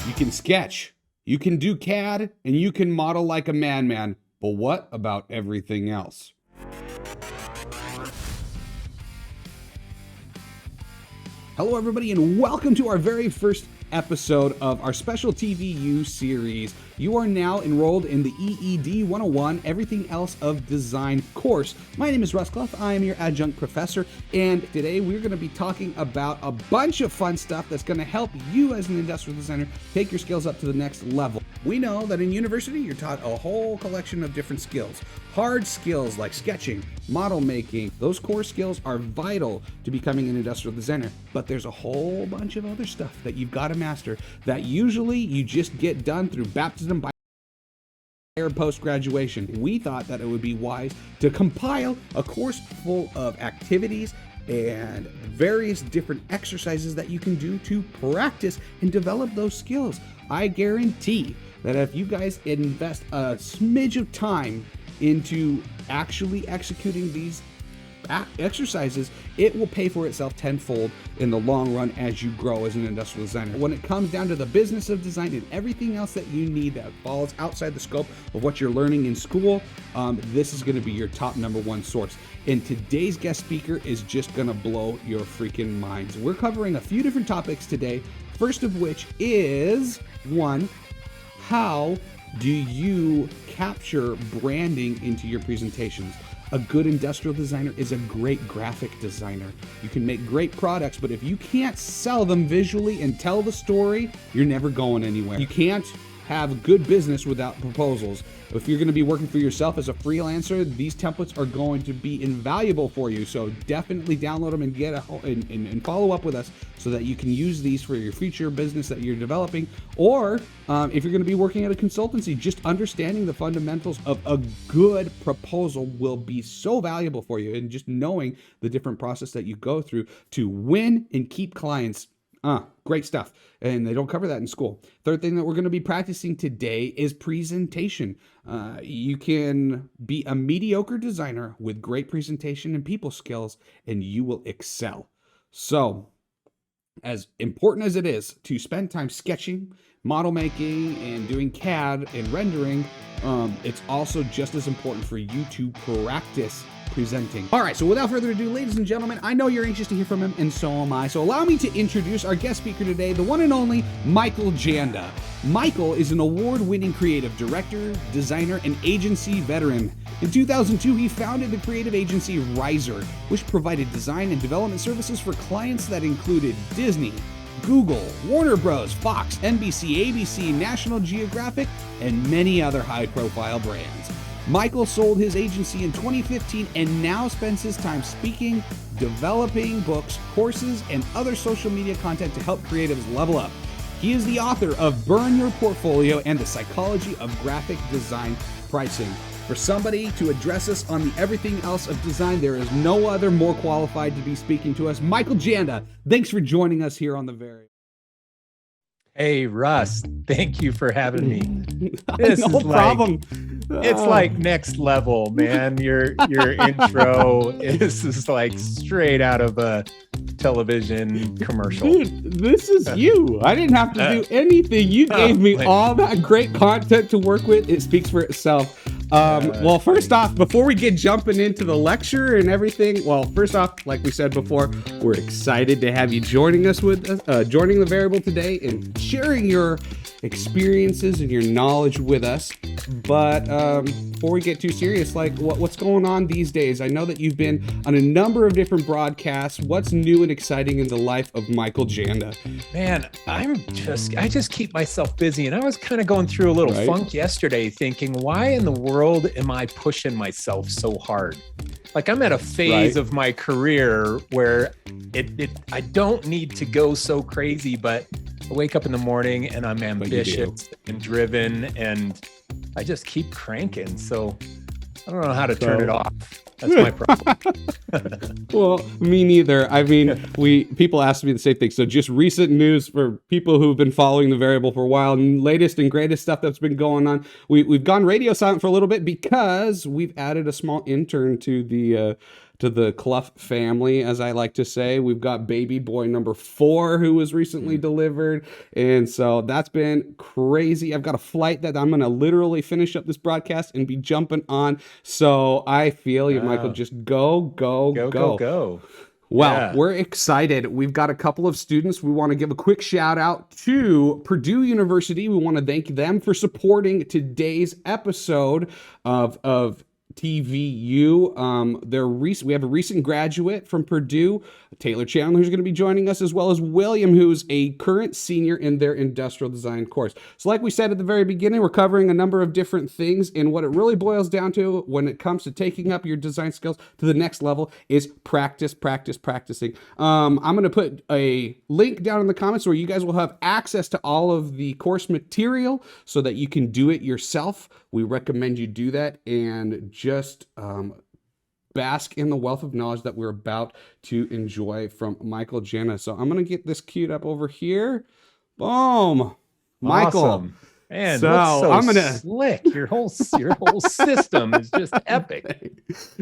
You can sketch, you can do CAD, and you can model like a man. But what about everything else? Hello, everybody, and welcome to our very first episode of our special TVU series. You are now enrolled in the EED 101 Everything Else of Design course. My name is Russ Cluff. I am your adjunct professor, and today we're going to be talking about a bunch of fun stuff that's going to help you as an industrial designer take your skills up to the next level. We know that in university you're taught a whole collection of different skills. Hard skills like sketching, model making, those core skills are vital to becoming an industrial designer. But there's a whole bunch of other stuff that you've got to master that usually you just get done through baptism by post-graduation. We thought that it would be wise to compile a course full of activities and various different exercises that you can do to practice and develop those skills. I guarantee that if you guys invest a smidge of time into actually executing these exercises, it will pay for itself tenfold in the long run as you grow as an industrial designer. When it comes down to the business of design and everything else that you need that falls outside the scope of what you're learning in school, this is going to be your top number one source. And today's guest speaker is just going to blow your freaking minds. We're covering a few different topics today. First of which is, one, how do you capture branding into your presentations? A good industrial designer is a great graphic designer. You can make great products, but if you can't sell them visually and tell the story, you're never going anywhere. You can't have good business without proposals. If you're going to be working for yourself as a freelancer, these templates are going to be invaluable for you. So definitely download them and and follow up with us so that you can use these for your future business that you're developing. Or if you're going to be working at a consultancy, just understanding the fundamentals of a good proposal will be so valuable for you. And just knowing the different process that you go through to win and keep clients. Great stuff. And they don't cover that in school. Third thing that we're going to be practicing today is presentation. You can be a mediocre designer with great presentation and people skills, and you will excel. So, as important as it is to spend time sketching, model making, and doing CAD and rendering, it's also just as important for you to practice presenting. All right, so without further ado, ladies and gentlemen, I know you're anxious to hear from him, and so am I. So allow me to introduce our guest speaker today, the one and only Michael Janda. Michael is an award-winning creative director, designer, and agency veteran. In 2002, he founded the creative agency Riser, which provided design and development services for clients that included Disney, Google, Warner Bros., Fox, NBC, ABC, National Geographic, and many other high-profile brands. Michael sold his agency in 2015 and now spends his time speaking, developing books, courses, and other social media content to help creatives level up. He is the author of Burn Your Portfolio and the Psychology of Graphic Design Pricing. For somebody to address us on the everything else of design, there is no other more qualified to be speaking to us. Michael Janda, thanks for joining us here on the very. Hey, Russ, thank you for having me. This no is problem. It's like next level, man. Your intro is like straight out of a television commercial. Dude, this is you. I didn't have to do anything. You gave me all that great content to work with. It speaks for itself. Well, first off, before we get jumping into the lecture and everything, first off, like we said before, we're excited to have you joining us joining the Variable today and sharing your experiences and your knowledge with us. But before we get too serious, like what's going on these days? I know that you've been on a number of different broadcasts. What's new and exciting in the life of Michael Janda? Man, I just keep myself busy, and I was kind of going through a little funk yesterday thinking, why in the world am I pushing myself so hard? Like I'm at a phase of my career where I don't need to go so crazy, but I wake up in the morning and I'm ambitious and driven, and I just keep cranking. So I don't know how to turn it off. That's my problem. Well, me neither. I mean, people ask me the same thing. So just recent news for people who've been following the Variable for a while, and latest and greatest stuff that's been going on. We've gone radio silent for a little bit because we've added a small intern to to the Cluff family, as I like to say. We've got baby boy number 4 who was recently delivered. And so that's been crazy. I've got a flight that I'm going to literally finish up this broadcast and be jumping on. So I feel you, Michael. Just go. Well, Yeah. we're excited. We've got a couple of students. We want to give a quick shout out to Purdue University. We want to thank them for supporting today's episode of TVU. We have a recent graduate from Purdue, Taylor Chandler, who's going to be joining us, as well as William, who's a current senior in their industrial design course. So like we said at the very beginning, we're covering a number of different things, and what it really boils down to when it comes to taking up your design skills to the next level is practicing. I'm going to put a link down in the comments where you guys will have access to all of the course material so that you can do it yourself. We recommend you do that and just bask in the wealth of knowledge that we're about to enjoy from Michael Janda. So I'm going to get this queued up over here. Boom. Michael. Awesome. Man, so I'm gonna slick. Your whole system is just epic.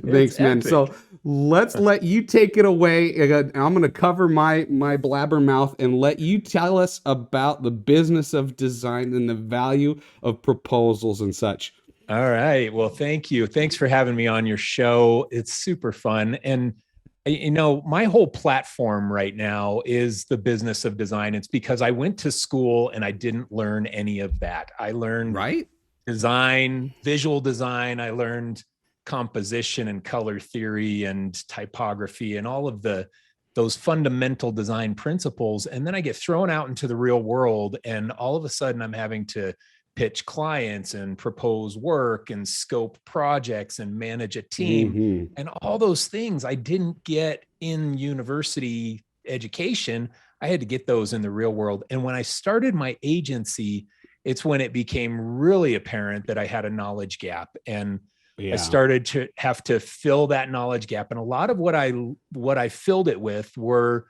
Thanks, man. Epic. So let's let you take it away. I'm gonna cover my blabbermouth and let you tell us about the business of design and the value of proposals and such. All right. Well, thank you. Thanks for having me on your show. It's super fun. And my whole platform right now is the business of design. It's because I went to school and I didn't learn any of that. I learned design, visual design. I learned composition and color theory and typography and all of those fundamental design principles. And then I get thrown out into the real world, and all of a sudden I'm having to pitch clients and propose work and scope projects and manage a team. And all those things I didn't get in university education. I had to get those in the real world. And when I started my agency, it's when it became really apparent that I had a knowledge gap, and I started to have to fill that knowledge gap. And a lot of what I filled it with were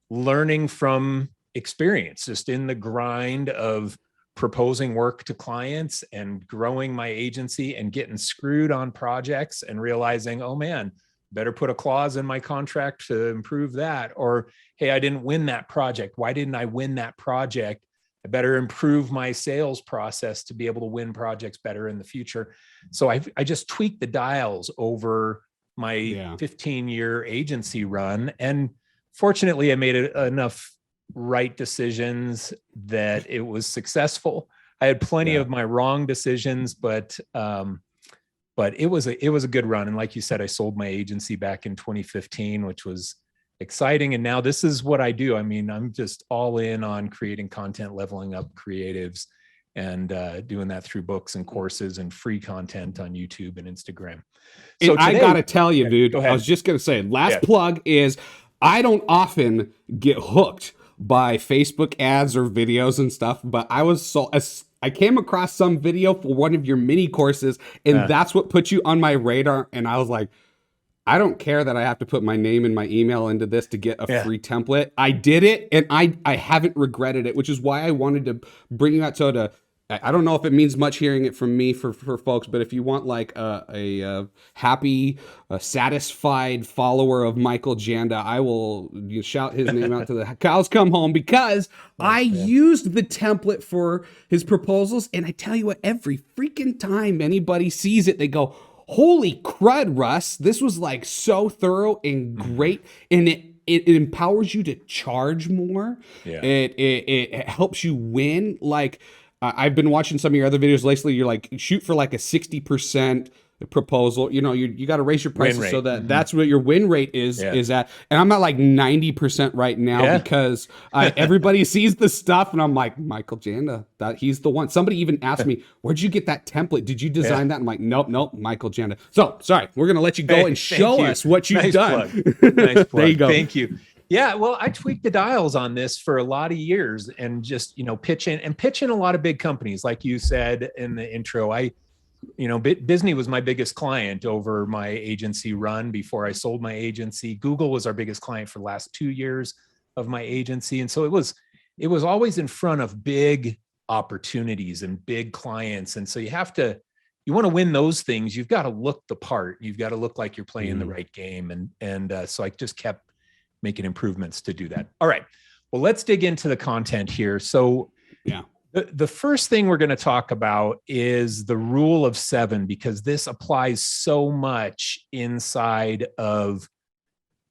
learning from experience, just in the grind of proposing work to clients and growing my agency and getting screwed on projects and realizing, oh man, better put a clause in my contract to improve that. Or, hey, I didn't win that project. Why didn't I win that project? I better improve my sales process to be able to win projects better in the future. So I just tweaked the dials over my 15-year agency run. And fortunately, I made enough right decisions that it was successful. I had plenty of my wrong decisions, but it was a good run. And like you said, I sold my agency back in 2015, which was exciting. And now this is what I do. I mean, I'm just all in on creating content, leveling up creatives, and doing that through books and courses and free content on YouTube and Instagram. So today, I gotta tell you, dude, go ahead. I was just gonna say, last plug is I don't often get hooked by Facebook ads or videos and stuff, but I came across some video for one of your mini courses, and that's what put you on my radar. And I was like, I don't care that I have to put my name and my email into this to get a free template. I did it, and I haven't regretted it, which is why I wanted to bring you out. So I don't know if it means much hearing it from me for folks, but if you want like a happy, satisfied follower of Michael Janda, I will shout his name out to the cows come home, because I used the template for his proposals. And I tell you what, every freaking time anybody sees it, they go, holy crud, Russ, this was like so thorough and great. And it empowers you to charge more. It helps you win. Like, I've been watching some of your other videos lately. You're like, shoot for like a 60% proposal. You got to raise your prices so that that's what your win rate is at. And I'm at like 90% right now because everybody sees the stuff, and I'm like, Michael Janda, he's the one. Somebody even asked me, where'd you get that template? Did you design that? I'm like, nope, Michael Janda. So sorry, we're gonna let you go and show us what you've done. Nice plug. There you go. Thank you. Yeah, well, I tweaked the dials on this for a lot of years, and just, pitching a lot of big companies. Like you said in the intro, Disney was my biggest client over my agency run before I sold my agency. Google was our biggest client for the last 2 years of my agency. And so it was always in front of big opportunities and big clients. And so you have to you want to win those things, you've got to look the part. You've got to look like you're playing the right game. And so I just kept making improvements to do that. All right. Well, let's dig into the content here. So the first thing we're going to talk about is the rule of 7, because this applies so much inside of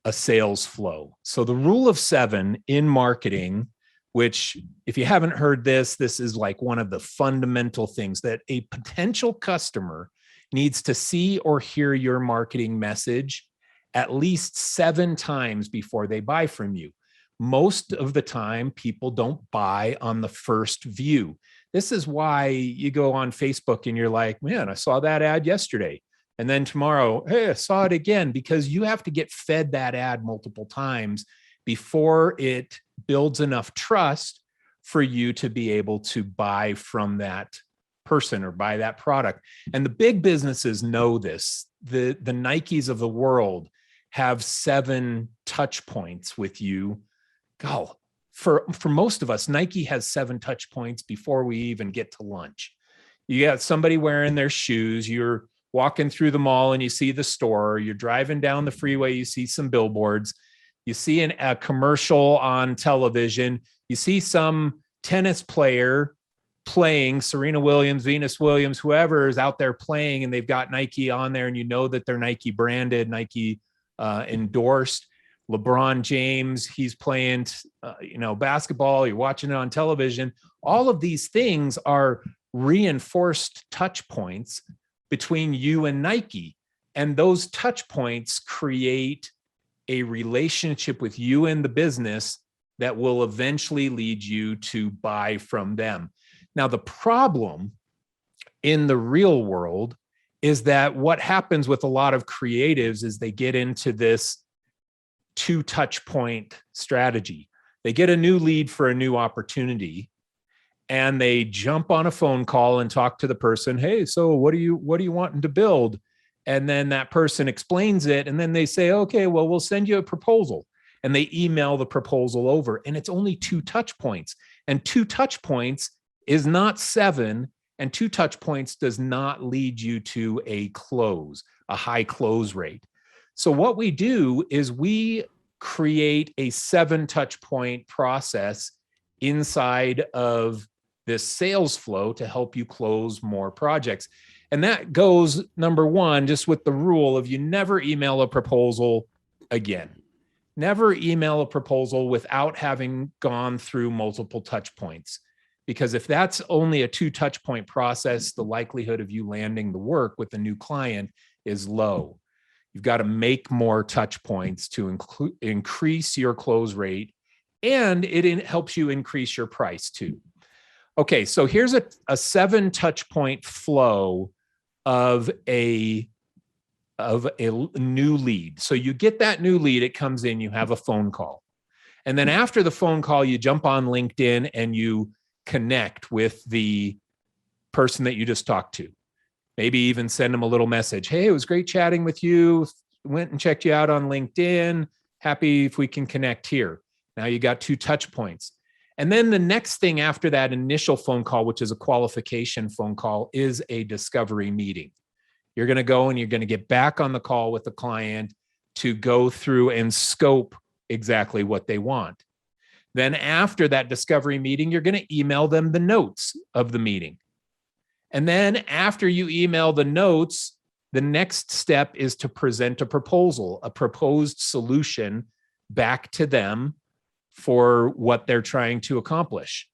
a sales flow. So the rule of 7 in marketing, which if you haven't heard this is like one of the fundamental things that a potential customer needs to see or hear your marketing message at least 7 times before they buy from you. Most of the time, people don't buy on the first view. This is why you go on Facebook and you're like, man, I saw that ad yesterday. And then tomorrow, hey, I saw it again, because you have to get fed that ad multiple times before it builds enough trust for you to be able to buy from that person or buy that product. And the big businesses know this. The Nikes of the world have 7 touch points with you. God, for most of us, Nike has 7 touch points before we even get to lunch. You got somebody wearing their shoes, you're walking through the mall and you see the store, you're driving down the freeway, you see some billboards, you see a commercial on television, you see some tennis player playing, Serena Williams, Venus Williams, whoever is out there playing, and they've got Nike on there, and you know that they're Nike branded, Nike endorsed. LeBron James, he's playing, basketball, you're watching it on television. All of these things are reinforced touch points between you and Nike. And those touch points create a relationship with you and the business that will eventually lead you to buy from them. Now, the problem in the real world is that what happens with a lot of creatives is they get into this 2 touch point strategy. They get a new lead for a new opportunity, and they jump on a phone call and talk to the person. Hey, so what are you wanting to build? And then that person explains it. And then they say, okay, well, we'll send you a proposal. And they email the proposal over, and it's only 2 touch points. And 2 touch points is not 7. And 2 touch points does not lead you to a high close rate. So what we do is we create a 7 touch point process inside of this sales flow to help you close more projects. And that goes, number 1, just with the rule of you never email a proposal again. Never email a proposal without having gone through multiple touch points. Because if that's only a 2 touch point process, the likelihood of you landing the work with a new client is low. You've got to make more touch points to increase your close rate, and it helps you increase your price too. Okay, so here's a 7 touch point flow of a new lead. So you get that new lead, it comes in, you have a phone call. And then after the phone call, you jump on LinkedIn and you connect with the person that you just talked to. Maybe even send them a little message. Hey, it was great chatting with you. Went and checked you out on LinkedIn. Happy if we can connect here. Now you got 2 touch points. And then the next thing after that initial phone call, which is a qualification phone call, is a discovery meeting. You're going to go and you're going to get back on the call with the client to go through and scope exactly what they want. Then after that discovery meeting, you're going to email them the notes of the meeting. And then after you email the notes, the next step is to present a proposal, a proposed solution back to them for what they're trying to accomplish.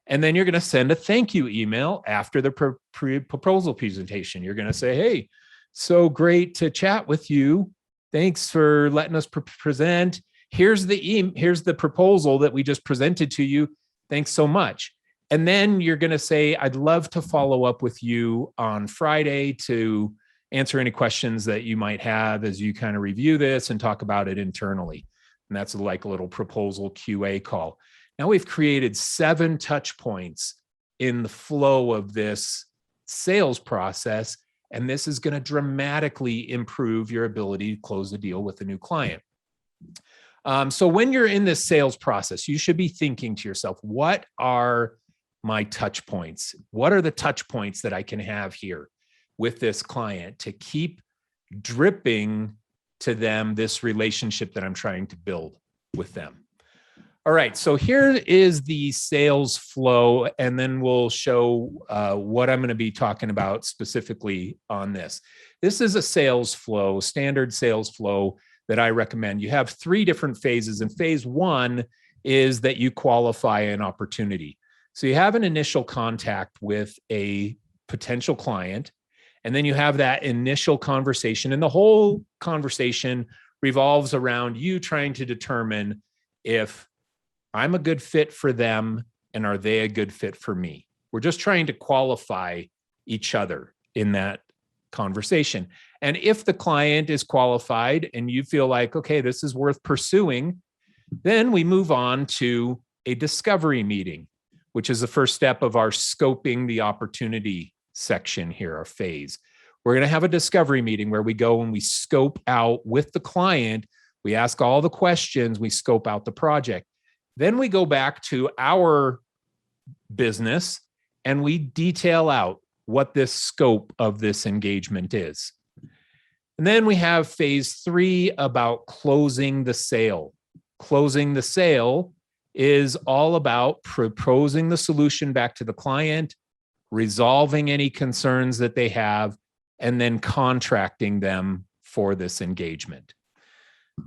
And then you're going to send a thank you email after the proposal presentation. You're going to say, hey, so great to chat with you. Thanks for letting us present. Here's the proposal that we just presented to you. Thanks so much. And then you're going to say, I'd love to follow up with you on Friday to answer any questions that you might have as you kind of review this and talk about it internally. And that's like a little proposal QA call. Now we've created 7 touch points in the flow of this sales process, and this is going to dramatically improve your ability to close the deal with a new client. So when you're in this sales process, you should be thinking to yourself, what are my touch points? What are the touch points that I can have here? with this client to keep dripping to them this relationship that I'm trying to build with them. All right, so here is the sales flow, and then we'll show what I'm going to be talking about specifically on this. This is a sales flow, standard sales flow that I recommend. You have 3 different phases, and phase 1 is that you qualify an opportunity. So you have an initial contact with a potential client, and then you have that initial conversation, and the whole conversation revolves around you trying to determine if I'm a good fit for them and are they a good fit for me. We're just trying to qualify each other in that conversation. And if the client is qualified and you feel like, okay, this is worth pursuing, then we move on to a discovery meeting, which is the first step of our scoping the opportunity section here, our phase. We're going to have a discovery meeting where we go and we scope out with the client. We ask all the questions, we scope out the project. Then we go back to our business and we detail out what this scope of this engagement is. And then we have phase 3 about closing the sale. Closing the sale is all about proposing the solution back to the client, resolving any concerns that they have, and then contracting them for this engagement.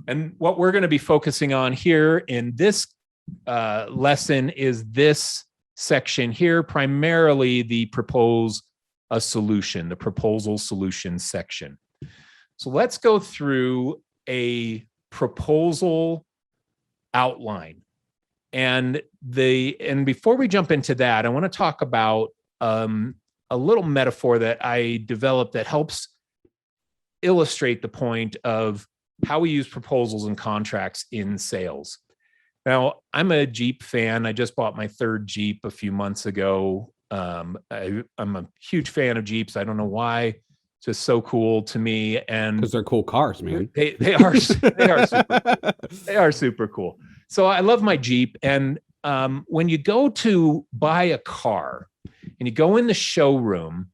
And what we're going to be focusing on here in this lesson is this section here, primarily the propose a solution, the proposal solution section. So let's go through a proposal outline. And before we jump into that, I want to talk about a little metaphor that I developed that helps illustrate the point of how we use proposals and contracts in sales. Now, I'm a Jeep fan. I just bought my 3rd Jeep a few months ago. I'm a huge fan of Jeeps. I don't know why. It's just so cool to me. And because they're cool cars, man. They are super cool. So I love my Jeep. And when you go to buy a car and you go in the showroom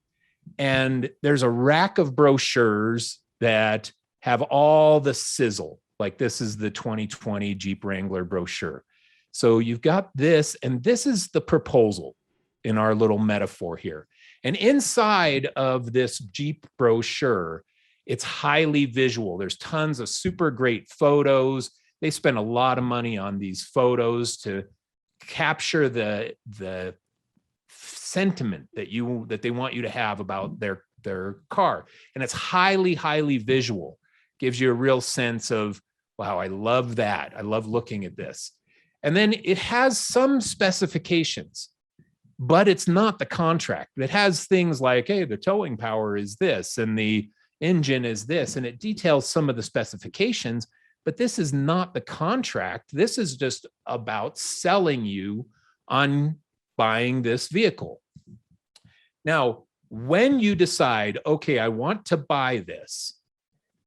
and there's a rack of brochures that have all the sizzle. Like this is the 2020 Jeep Wrangler brochure. So you've got this, and this is the proposal in our little metaphor here. And inside of this Jeep brochure, it's highly visual. There's tons of super great photos. They spend a lot of money on these photos to capture the sentiment that they want you to have about their car. And it's highly visual. Gives you a real sense of, wow, I love that. I love looking at this. And then it has some specifications, but it's not the contract. It has things like, hey, the towing power is this, and the engine is this, and it details some of the specifications, but this is not the contract. This is just about selling you on buying this vehicle. Now, when you decide, okay, I want to buy this,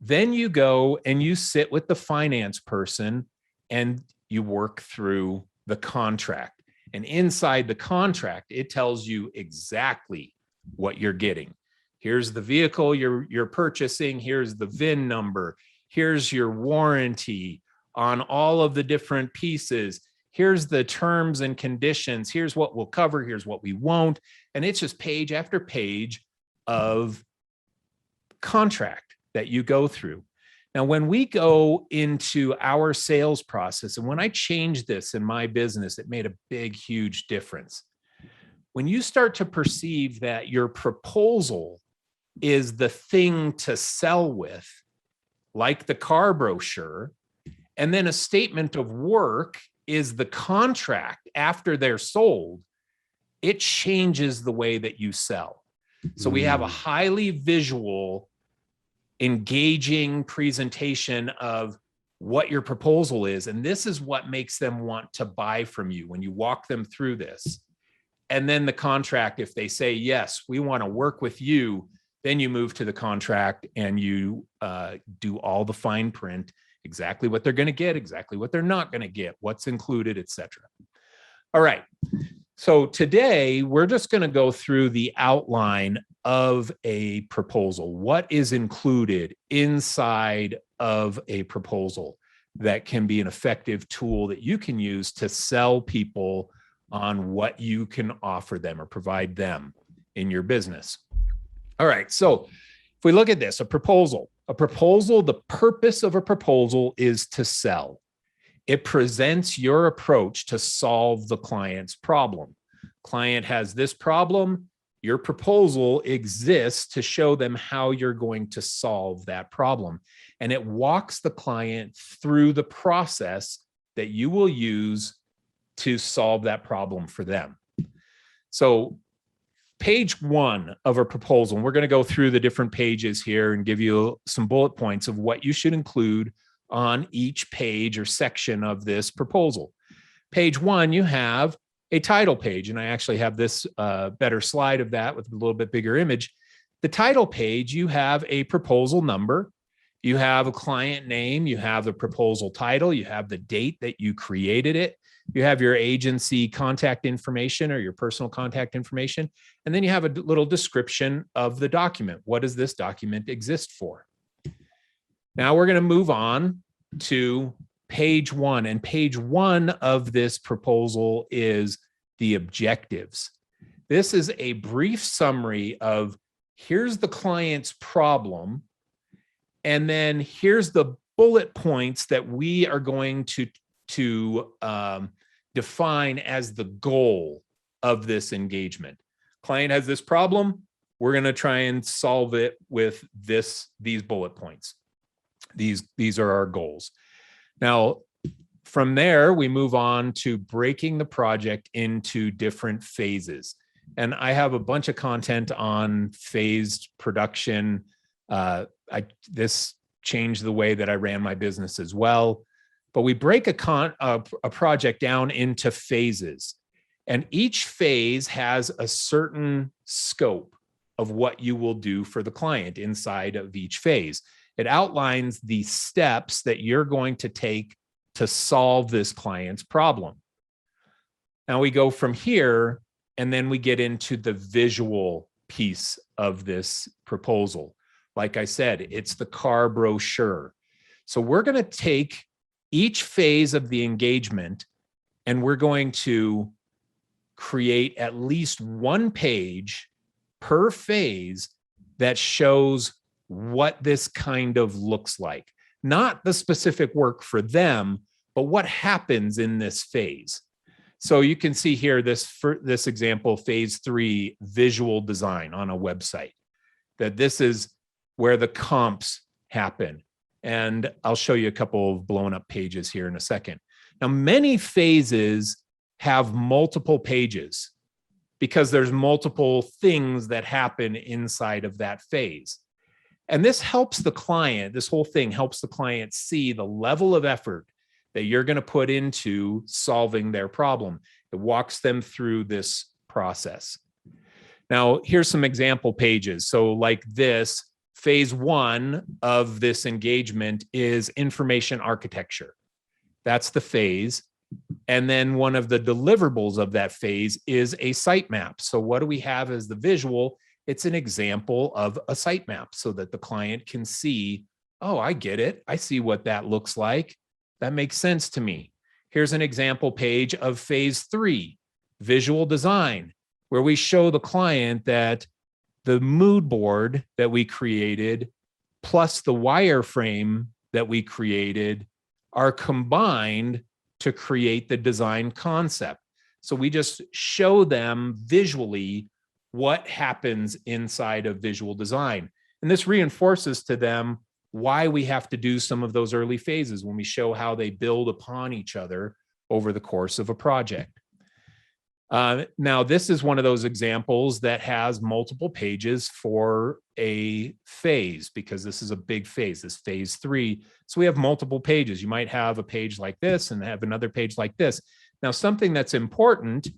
then you go and you sit with the finance person and you work through the contract. And inside the contract, it tells you exactly what you're getting. Here's the vehicle you're purchasing. Here's the VIN number. Here's your warranty on all of the different pieces. Here's the terms and conditions. Here's what we'll cover. Here's what we won't. And it's just page after page of contract that you go through. Now, when we go into our sales process, and when I changed this in my business, it made a big, huge difference. When you start to perceive that your proposal is the thing to sell with, like the car brochure, and then a statement of work is the contract after they're sold, it changes the way that you sell. So we have a highly visual, engaging presentation of what your proposal is. And this is what makes them want to buy from you when you walk them through this. And then the contract, if they say, yes, we want to work with you, then you move to the contract and you do all the fine print, exactly what they're going to get, exactly what they're not going to get, what's included, etc. All right. So today we're just going to go through the outline of a proposal. What is included inside of a proposal that can be an effective tool that you can use to sell people on what you can offer them or provide them in your business? All right, so if we look at this, a proposal, the purpose of a proposal is to sell. It presents your approach to solve the client's problem. Client has this problem. Your proposal exists to show them how you're going to solve that problem. And it walks the client through the process that you will use to solve that problem for them. So page 1 of a proposal, and we're going to go through the different pages here and give you some bullet points of what you should include on each page or section of this proposal. Page 1, you have a title page, and I actually have this better slide of that with a little bit bigger image. The title page, you have a proposal number, you have a client name, you have the proposal title, you have the date that you created it, you have your agency contact information or your personal contact information, and then you have a little description of the document. What does this document exist for? Now we're going to move on to page 1, and page 1 of this proposal is the objectives. This is a brief summary of here's the client's problem, and then here's the bullet points that we are going to define as the goal of this engagement. Client has this problem. We're going to try and solve it with these bullet points. These are our goals. Now, from there, we move on to breaking the project into different phases. And I have a bunch of content on phased production. This changed the way that I ran my business as well. But we break a project down into phases. And each phase has a certain scope of what you will do for the client inside of each phase. It outlines the steps that you're going to take to solve this client's problem. Now we go from here, and then we get into the visual piece of this proposal. Like I said, it's the car brochure. So we're going to take each phase of the engagement, and we're going to create at least one page per phase that shows what this kind of looks like. Not the specific work for them, but what happens in this phase. So you can see here this example, phase 3, visual design on a website, that this is where the comps happen. And I'll show you a couple of blown up pages here in a second. Now, many phases have multiple pages because there's multiple things that happen inside of that phase. And this helps the client, this whole thing helps the client see the level of effort that you're going to put into solving their problem. It walks them through this process. Now, here's some example pages. So like this, phase 1 of this engagement is information architecture. That's the phase. And then one of the deliverables of that phase is a sitemap. So what do we have as the visual? It's an example of a sitemap so that the client can see, oh, I get it. I see what that looks like. That makes sense to me. Here's an example page of phase 3, visual design, where we show the client that the mood board that we created plus the wireframe that we created are combined to create the design concept. So we just show them visually what happens inside of visual design. And this reinforces to them why we have to do some of those early phases when we show how they build upon each other over the course of a project. Now, this is one of those examples that has multiple pages for a phase because this is a big phase, this phase 3. So we have multiple pages. You might have a page like this and have another page like this. Now, something that's important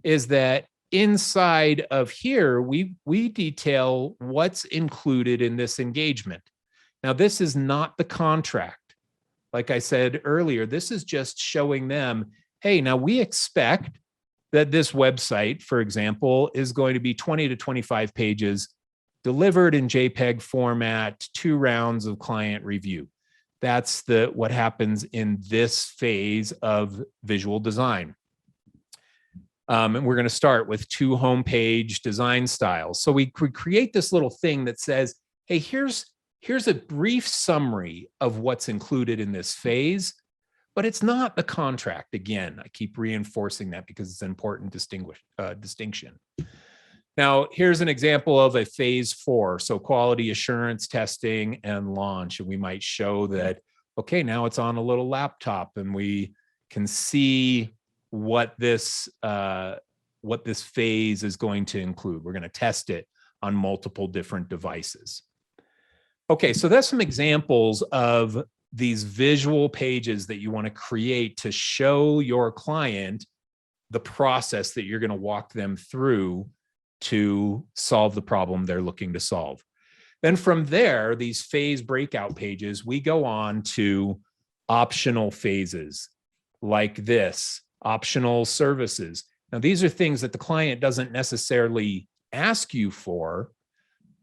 is that inside of here, we detail what's included in this engagement. Now, this is not the contract. Like I said earlier, this is just showing them, hey, now we expect that this website, for example, is going to be 20 to 25 pages delivered in JPEG format, 2 rounds of client review. That's what happens in this phase of visual design. And we're going to start with 2 homepage design styles. So we create this little thing that says, hey, here's a brief summary of what's included in this phase, but it's not the contract. Again, I keep reinforcing that because it's an important distinction. Now, here's an example of a phase 4. So quality assurance, testing, and launch. And we might show that, okay, now it's on a little laptop and we can see what this phase is going to include. We're going to test it on multiple different devices. Okay, so that's some examples of these visual pages that you want to create to show your client the process that you're going to walk them through to solve the problem they're looking to solve. Then from there, these phase breakout pages, we go on to optional phases like this, optional services. Now, these are things that the client doesn't necessarily ask you for,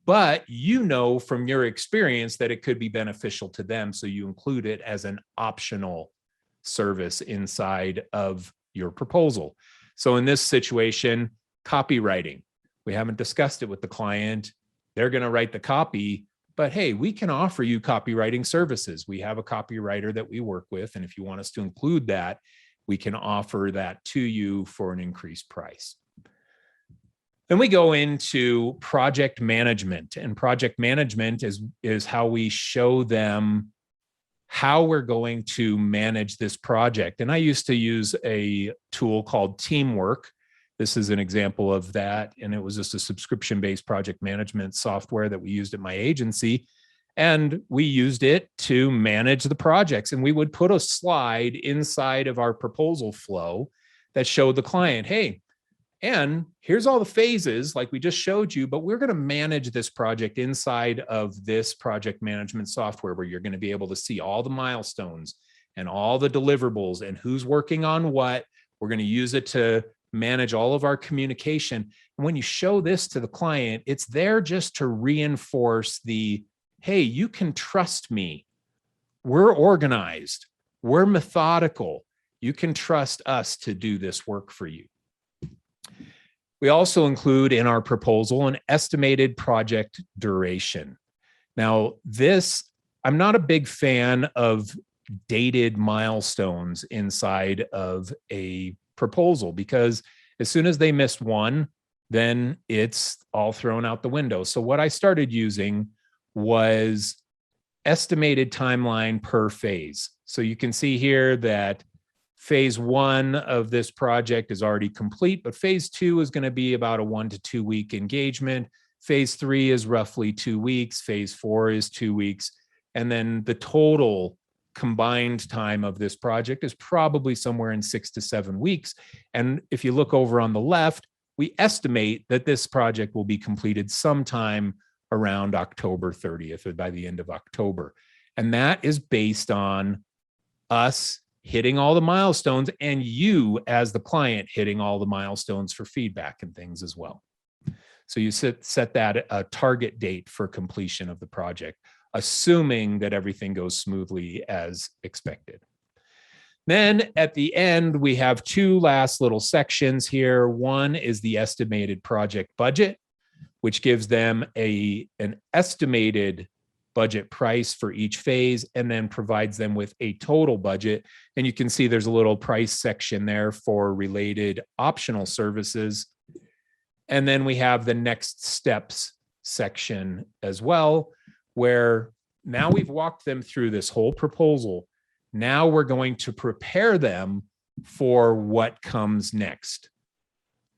but you know from your experience that it could be beneficial to them, so you include it as an optional service inside of your proposal. So in this situation, copywriting. We haven't discussed it with the client. They're going to write the copy, but hey, we can offer you copywriting services. We have a copywriter that we work with, and if you want us to include that, we can offer that to you for an increased price. Then we go into project management, and project management is how we show them how we're going to manage this project. And I used to use a tool called Teamwork. This is an example of that. And it was just a subscription-based project management software that we used at my agency. And we used it to manage the projects. And we would put a slide inside of our proposal flow that showed the client, hey, and here's all the phases like we just showed you, but we're going to manage this project inside of this project management software where you're going to be able to see all the milestones and all the deliverables and who's working on what. We're going to use it to manage all of our communication. And when you show this to the client, it's there just to reinforce the, hey, you can trust me. We're organized. We're methodical. You can trust us to do this work for you. We also include in our proposal an estimated project duration. Now, I'm not a big fan of dated milestones inside of a proposal because as soon as they missed one, then it's all thrown out the window. So what I started using was estimated timeline per phase. So you can see here that phase 1 of this project is already complete, but phase 2 is going to be about a 1 to 2 week engagement. Phase 3 is roughly 2 weeks. Phase 4 is 2 weeks. And then the total combined time of this project is probably somewhere in 6 to 7 weeks. And if you look over on the left, we estimate that this project will be completed sometime around October 30th or by the end of October. And that is based on us hitting all the milestones and you as the client hitting all the milestones for feedback and things as well. So you set that a target date for completion of the project, assuming that everything goes smoothly as expected. Then at the end, we have 2 last little sections here. One is the estimated project budget, which gives them an estimated budget price for each phase and then provides them with a total budget. And you can see there's a little price section there for related optional services. And then we have the next steps section as well, where now we've walked them through this whole proposal. Now we're going to prepare them for what comes next.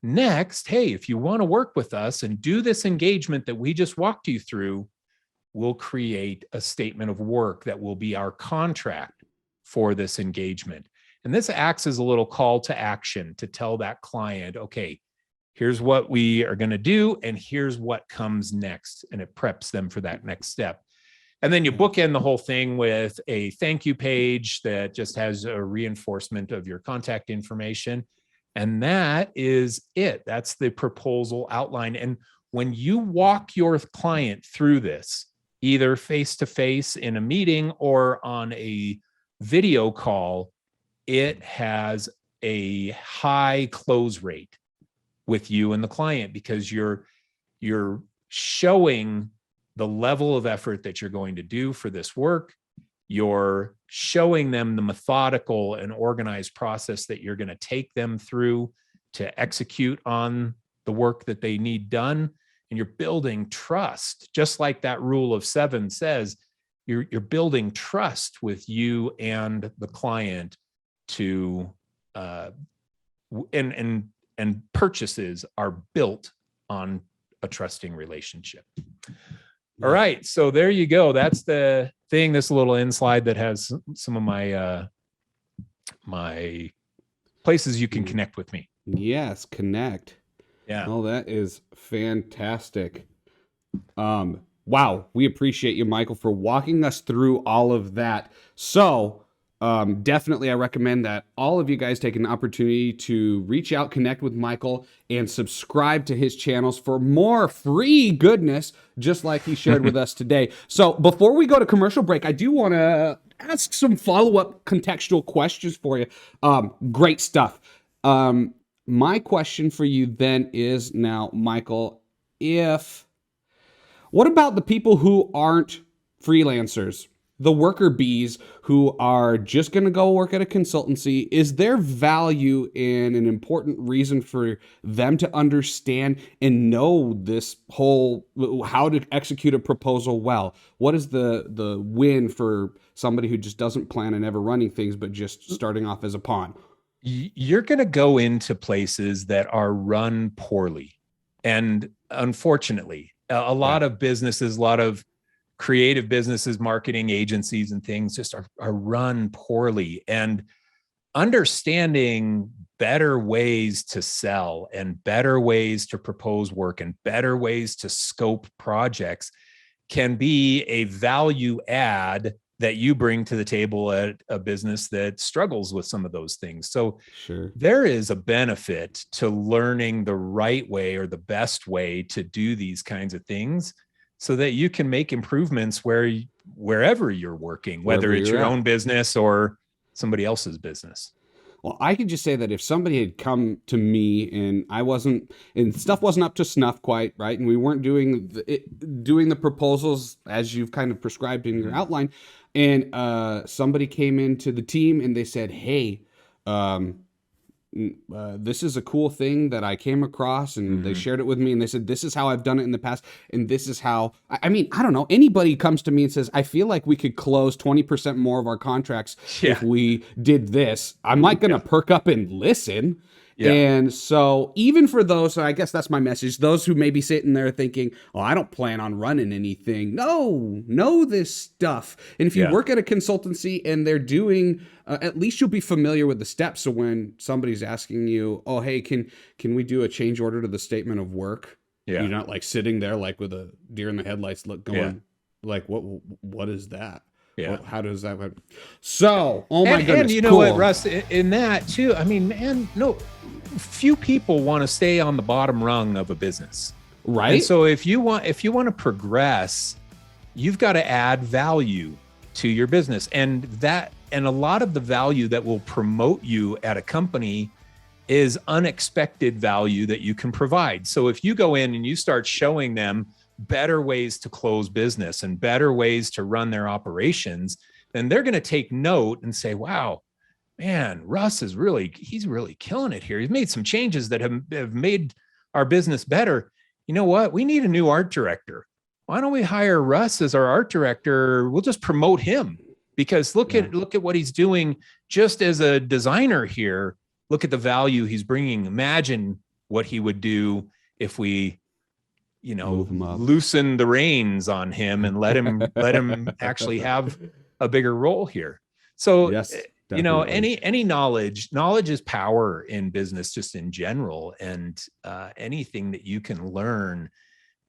Next, hey, if you want to work with us and do this engagement that we just walked you through, we'll create a statement of work that will be our contract for this engagement. And this acts as a little call to action to tell that client, okay, here's what we are going to do, and here's what comes next. And it preps them for that next step. And then you bookend the whole thing with a thank you page that just has a reinforcement of your contact information. And that is it. That's the proposal outline. And when you walk your client through this, either face to face in a meeting or on a video call, it has a high close rate with you and the client, because you're showing the level of effort that you're going to do for this work. You're showing them the methodical and organized process that you're going to take them through to execute on the work that they need done. And you're building trust, just like that rule of 7 says. You're building trust with you and the client to and purchases are built on a trusting relationship. All right, so there you go. That's the thing. This little end slide that has some of my my places you can connect with me. Yes, connect. Yeah. Oh, that is fantastic. Wow, we appreciate you, Michael, for walking us through all of that. So, definitely I recommend that all of you guys take an opportunity to reach out, connect with Michael, and subscribe to his channels for more free goodness, just like he shared with us today. So before we go to commercial break, I do want to ask some follow-up contextual questions for you. Great stuff. My question for you then is now, Michael, what about the people who aren't freelancers? The worker bees who are just going to go work at a consultancy, is there value in an important reason for them to understand and know this whole, how to execute a proposal well? What is the win for somebody who just doesn't plan on ever running things, but just starting off as a pawn? You're going to go into places that are run poorly. And unfortunately, a lot of businesses, a lot of creative businesses, marketing agencies and things just are run poorly. And understanding better ways to sell and better ways to propose work and better ways to scope projects can be a value add that you bring to the table at a business that struggles with some of those things. So there is a benefit to learning the right way or the best way to do these kinds of things, so that you can make improvements wherever you're working, whether it's your own business or somebody else's business. Well, I can just say that if somebody had come to me and stuff wasn't up to snuff quite, right, and we weren't doing the proposals as you've kind of prescribed in your outline, and somebody came into the team and they said, hey, this is a cool thing that I came across, and they shared it with me, and they said, this is how I've done it in the past, and this is how, I mean, I don't know, anybody comes to me and says, I feel like we could close 20% more of our contracts if we did this, I'm like going to perk up and listen. And so even for those, I guess that's my message, those who may be sitting there thinking, oh, I don't plan on running anything. No, know this stuff. And if you work at a consultancy and they're doing, at least you'll be familiar with the steps. So when somebody's asking you, oh, hey, can we do a change order to the statement of work? You're not like sitting there like with a deer in the headlights going like, what is that? How does that work? So, oh my goodness. And you know what, Russ, in that too, I mean, man, few people want to stay on the bottom rung of a business. Right. And so if you want to progress, you've got to add value to your business. And a lot of the value that will promote you at a company is unexpected value that you can provide. So if you go in and you start showing them better ways to close business and better ways to run their operations, then they're going to take note and say, wow, man, Russ he's really killing it here. He's made some changes that have made our business better. You know what? We need a new art director. Why don't we hire Russ as our art director? We'll just promote him, because look at what he's doing just as a designer here. Look at the value he's bringing. Imagine what he would do if we loosen the reins on him and let him actually have a bigger role here. So, any knowledge is power in business, just in general. And anything that you can learn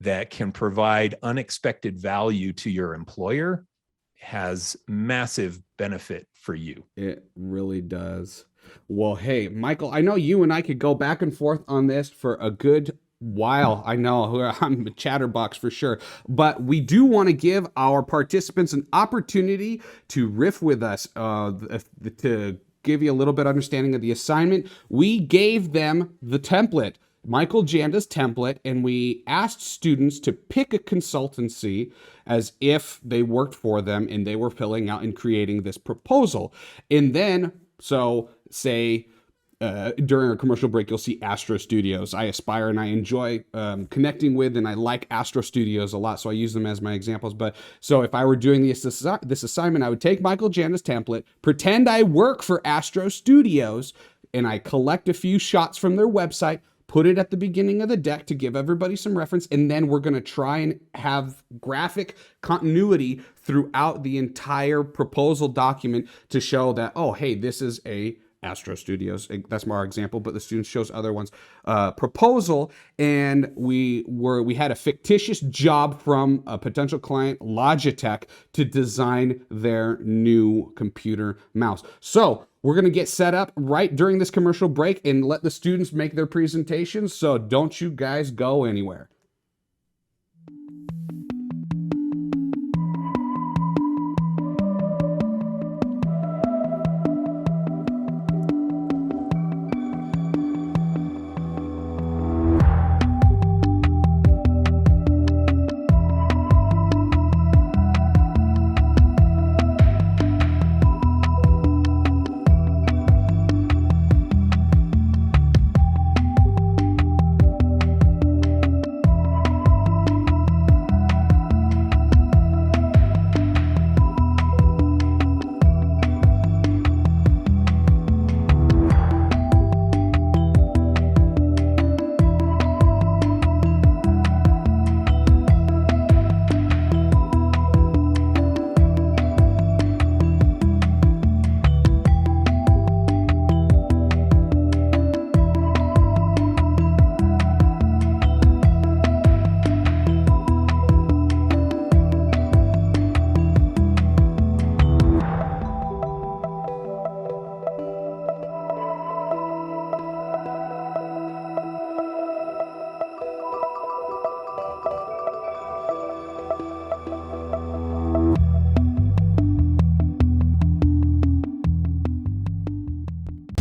that can provide unexpected value to your employer has massive benefit for you. It really does. Well, hey, Michael, I know you and I could go back and forth on this for a good While I know I'm a chatterbox for sure, but we do want to give our participants an opportunity to riff with us, to give you a little bit of understanding of the assignment. We gave them the template, Michael Janda's template, and we asked students to pick a consultancy as if they worked for them and they were filling out and creating this proposal. And then, so say, during our commercial break, you'll see Astro Studios. I aspire and I enjoy connecting with, and I like Astro Studios a lot, so I use them as my examples. But so if I were doing this assignment, I would take Michael Janda's template, pretend I work for Astro Studios, and I collect a few shots from their website, put it at the beginning of the deck to give everybody some reference, and then we're going to try and have graphic continuity throughout the entire proposal document to show that, oh, hey, this is a Astro Studios, that's our example, but the students chose other ones, proposal, and we had a fictitious job from a potential client, Logitech, to design their new computer mouse. So we're going to get set up right during this commercial break and let the students make their presentations, so don't you guys go anywhere.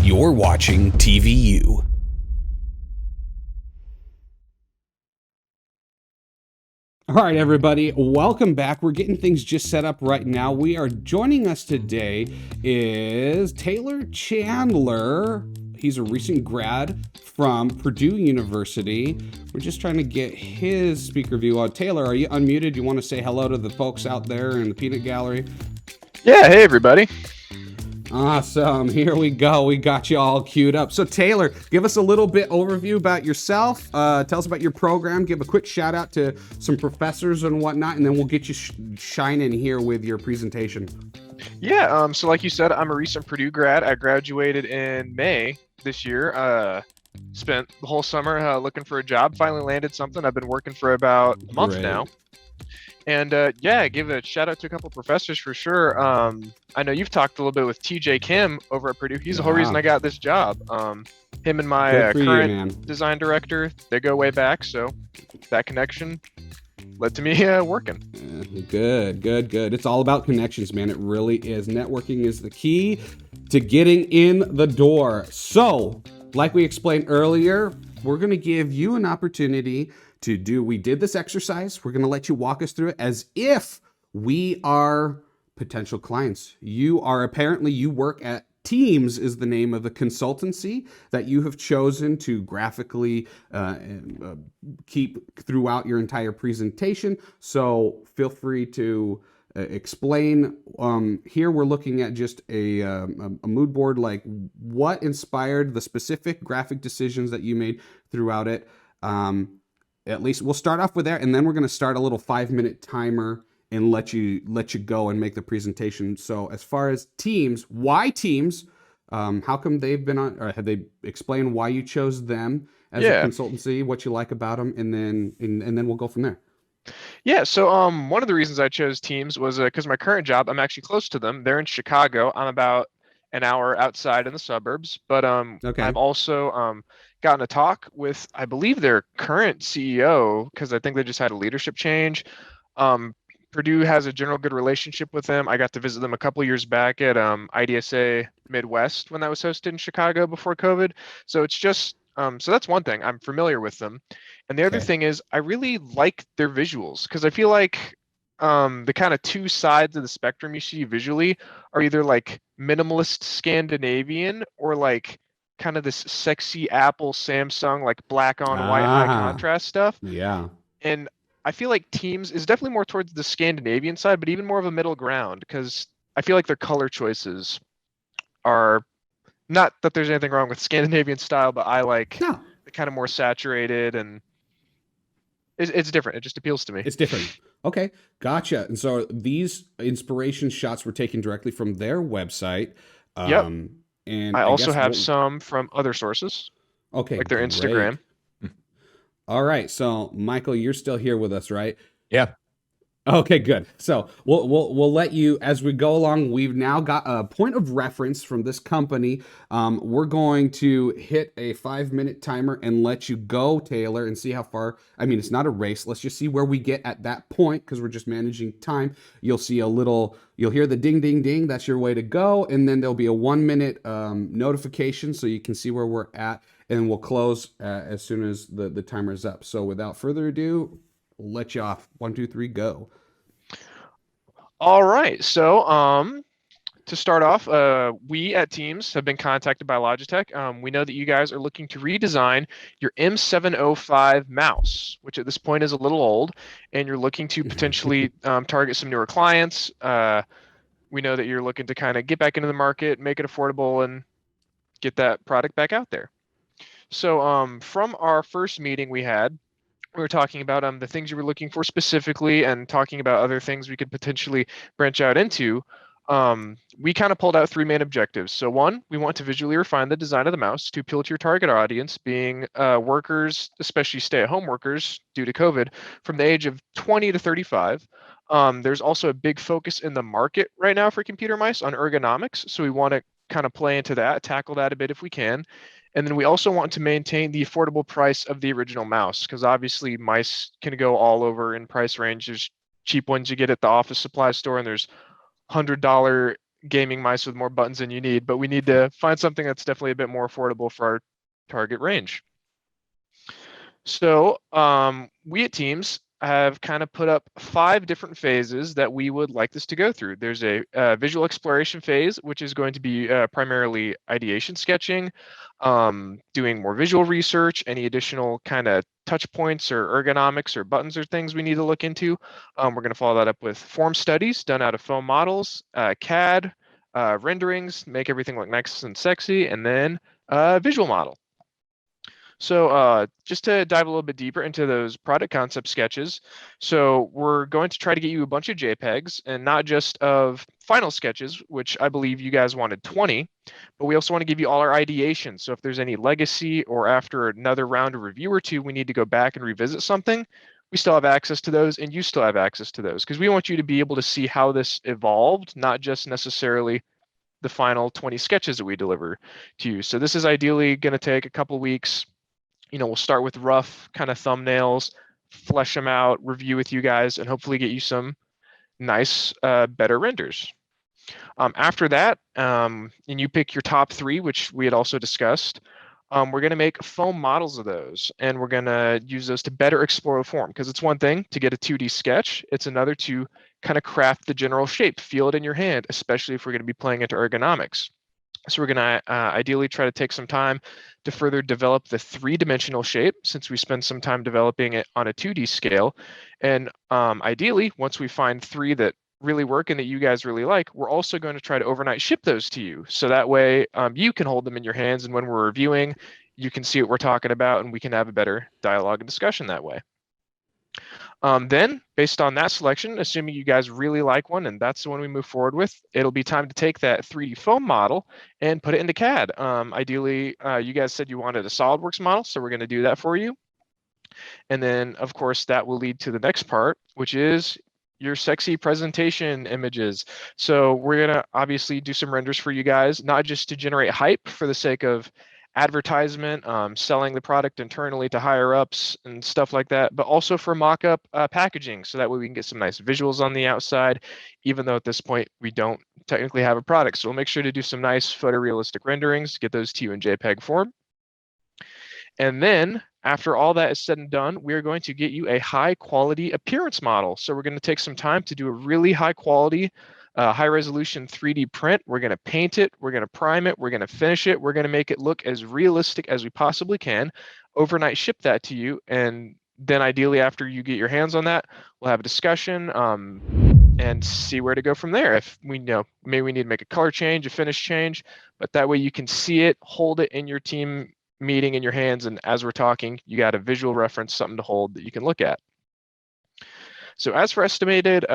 You're watching TVU. All right, everybody, welcome back. We're getting things just set up right now. Joining us today is Taylor Chandler. He's a recent grad from Purdue University. We're just trying to get his speaker view on. Taylor, are you unmuted? You want to say hello to the folks out there in the peanut gallery? Yeah, hey everybody. Awesome. Here we go. We got you all queued up. So Taylor, give us a little bit overview about yourself. Tell us about your program. Give a quick shout out to some professors and whatnot, and then we'll get you shining here with your presentation. Yeah, so like you said, I'm a recent Purdue grad. I graduated in May this year. Spent the whole summer looking for a job. Finally landed something. I've been working for about a month now. And yeah, give a shout out to a couple professors for sure. I know you've talked a little bit with TJ Kim over at Purdue. He's the whole reason I got this job. Him and my current design director, they go way back. So that connection led to me working. Good. It's all about connections, man. It really is. Networking is the key to getting in the door. So, like we explained earlier, we're going to give you an opportunity we did this exercise. We're going to let you walk us through it as if we are potential clients. You work at Teams is the name of the consultancy that you have chosen to graphically keep throughout your entire presentation. So feel free to explain. Here we're looking at just a mood board, like what inspired the specific graphic decisions that you made throughout it. At least we'll start off with that, and then we're going to start a little 5-minute timer and let you go and make the presentation. So as far as Teams, why Teams? How come they've been on, or have they explained why you chose them as a consultancy, what you like about them, and then we'll go from there. Yeah, so one of the reasons I chose Teams was because my current job, I'm actually close to them. They're in Chicago. I'm about an hour outside in the suburbs, but I'm also gotten a talk with, I believe, their current CEO, because I think they just had a leadership change. Purdue has a general good relationship with them. I got to visit them a couple years back at IDSA Midwest when that was hosted in Chicago before COVID. So it's just so that's one thing. I'm familiar with them. And the other thing is I really like their visuals, because I feel like the kind of two sides of the spectrum you see visually are either like minimalist Scandinavian or like kind of this sexy Apple Samsung like black on white high contrast stuff. Yeah. And I feel like Teams is definitely more towards the Scandinavian side, but even more of a middle ground, because I feel like their color choices are, not that there's anything wrong with Scandinavian style, but I like the kind of more saturated, and it's different. It just appeals to me. It's different. Okay, gotcha. And so these inspiration shots were taken directly from their website. Yep. And I also have some from other sources. Okay, like their Instagram. All right, so Michael, you're still here with us, right? Yeah. Okay, good. So we'll let you, as we go along. We've now got a point of reference from this company. We're going to hit a 5-minute timer and let you go, Taylor, and see how far. I mean, it's not a race. Let's just see where we get at that point, because we're just managing time. You'll see you'll hear the ding, ding, ding. That's your way to go. And then there'll be a 1-minute notification so you can see where we're at. And we'll close as soon as the timer is up. So without further ado, we'll let you off. 1, 2, 3, go. All right. So to start off, we at Teams have been contacted by Logitech. We know that you guys are looking to redesign your M705 mouse, which at this point is a little old, and you're looking to potentially target some newer clients. We know that you're looking to kind of get back into the market, make it affordable, and get that product back out there. So from our first meeting we had, we were talking about the things you were looking for specifically, and talking about other things we could potentially branch out into. We kind of pulled out 3 main objectives. So one, we want to visually refine the design of the mouse to appeal to your target audience, being workers, especially stay-at-home workers due to COVID, from the age of 20 to 35. There's also a big focus in the market right now for computer mice on ergonomics. So we want to kind of play into that, tackle that a bit if we can. And then we also want to maintain the affordable price of the original mouse, because obviously mice can go all over in price range. There's cheap ones you get at the office supply store, and there's $100 gaming mice with more buttons than you need. But we need to find something that's definitely a bit more affordable for our target range. So we at Teams have kind of put up 5 different phases that we would like this to go through. There's a visual exploration phase, which is going to be primarily ideation sketching, doing more visual research, any additional kind of touch points or ergonomics or buttons or things we need to look into. We're going to follow that up with form studies done out of foam models, CAD, renderings, make everything look nice and sexy, and then visual model. So just to dive a little bit deeper into those product concept sketches, so we're going to try to get you a bunch of JPEGs, and not just of final sketches, which I believe you guys wanted 20, but we also want to give you all our ideation. So if there's any legacy, or after another round of review or two, we need to go back and revisit something, we still have access to those, and you still have access to those, because we want you to be able to see how this evolved, not just necessarily the final 20 sketches that we deliver to you. So this is ideally going to take a couple weeks. We'll start with rough kind of thumbnails, flesh them out, review with you guys, and hopefully get you some nice, better renders. After that, and you pick your top 3, which we had also discussed, we're going to make foam models of those, and we're going to use those to better explore the form, because it's one thing to get a 2D sketch, it's another to kind of craft the general shape, feel it in your hand, especially if we're going to be playing into ergonomics. So we're going to ideally try to take some time to further develop the 3-dimensional shape, since we spend some time developing it on a 2D scale. And ideally, once we find 3 that really work and that you guys really like, we're also going to try to overnight ship those to you. So that way you can hold them in your hands, and when we're reviewing, you can see what we're talking about, and we can have a better dialogue and discussion that way. Then, based on that selection, assuming you guys really like one and that's the one we move forward with, it'll be time to take that 3D foam model and put it into CAD. Ideally, you guys said you wanted a SolidWorks model, so we're going to do that for you. And then, of course, that will lead to the next part, which is your sexy presentation images. So we're going to obviously do some renders for you guys, not just to generate hype for the sake of advertisement, selling the product internally to higher ups and stuff like that, but also for mock-up packaging, so that way we can get some nice visuals on the outside, even though at this point we don't technically have a product. So we'll make sure to do some nice photorealistic renderings, get those to you in JPEG form. And then after all that is said and done, we're going to get you a high quality appearance model. So we're going to take some time to do a really high quality, high resolution 3D print. We're going to paint it, we're going to prime it, we're going to finish it, we're going to make it look as realistic as we possibly can, overnight ship that to you. And then ideally after you get your hands on that, we'll have a discussion and see where to go from there. If we know, maybe we need to make a color change, a finish change, but that way you can see it, hold it in your team meeting in your hands, and as we're talking, you got a visual reference, something to hold that you can look at. So as for estimated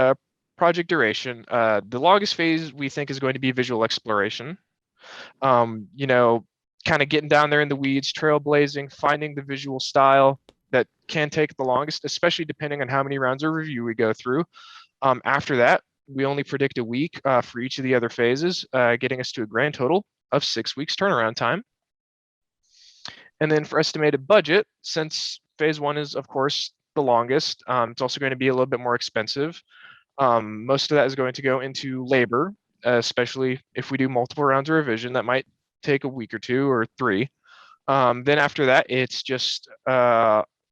project duration, the longest phase we think is going to be visual exploration. You know, kind of getting down there in the weeds, trailblazing, finding the visual style that can take the longest, especially depending on how many rounds of review we go through. After that, we only predict a week for each of the other phases, getting us to a grand total of 6 weeks turnaround time. And then for estimated budget, since phase one is, of course, the longest, it's also going to be a little bit more expensive. Most of that is going to go into labor, especially if we do multiple rounds of revision. That might take a week or 2 or 3. Then after that, it's just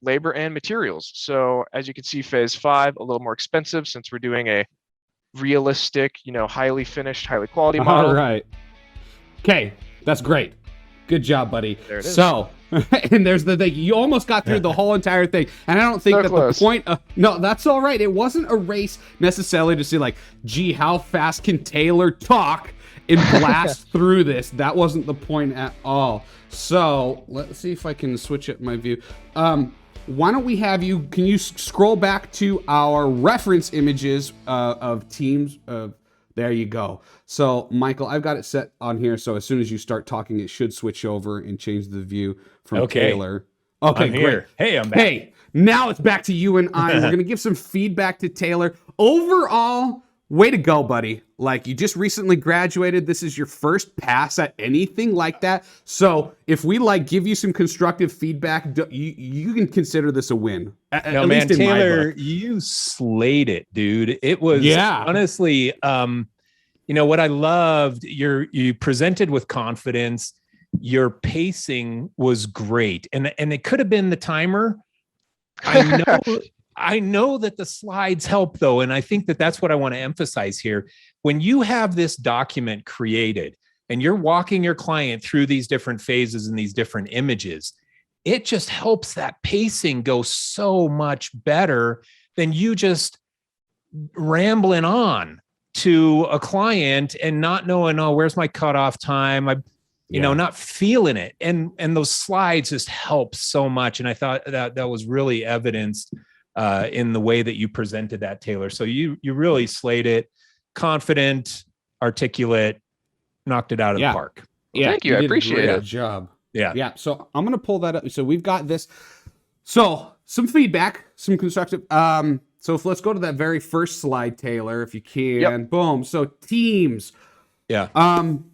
labor and materials. So as you can see, phase 5, a little more expensive since we're doing a realistic, you know, highly finished, highly quality model. All right. Okay, that's great. Good job, buddy. There it is. So, and there's the thing. You almost got through the whole entire thing. And I don't think that close. the point of... No, that's all right. It wasn't a race necessarily to see like, gee, how fast can Taylor talk and blast through this? That wasn't the point at all. So, let's see if I can switch up my view. Why don't we have you... Can you scroll back to our reference images of teams of... There you go. So, Michael, I've got it set on here, so as soon as you start talking, it should switch over and change the view from Taylor. Okay, I'm great. here. Hey, I'm back. Hey, now it's back to you and I. We're going to give some feedback to Taylor. Overall, way to go, buddy. Like, you just recently graduated. This is your first pass at anything like that. So, if we, like, give you some constructive feedback, you can consider this a win. No, man, Taylor, you slayed it, dude. It was honestly, you know, what I loved, you presented with confidence. Your pacing was great. And it could have been the timer. I know that the slides help though. And I think that that's what I want to emphasize here. When you have this document created and you're walking your client through these different phases and these different images, it just helps that pacing go so much better than you just rambling on to a client and not knowing, oh, where's my cutoff time? You know, not feeling it. And those slides just help so much. And I thought that was really evidenced in the way that you presented that, Taylor. So you really slayed it. Confident, articulate, knocked it out of the park. Well, thank you. I appreciate it. Good job. Yeah. So I'm going to pull that up. So we've got this. So some feedback, some constructive. So let's go to that very first slide, Taylor, if you can. Yep. Boom. So teams. Yeah.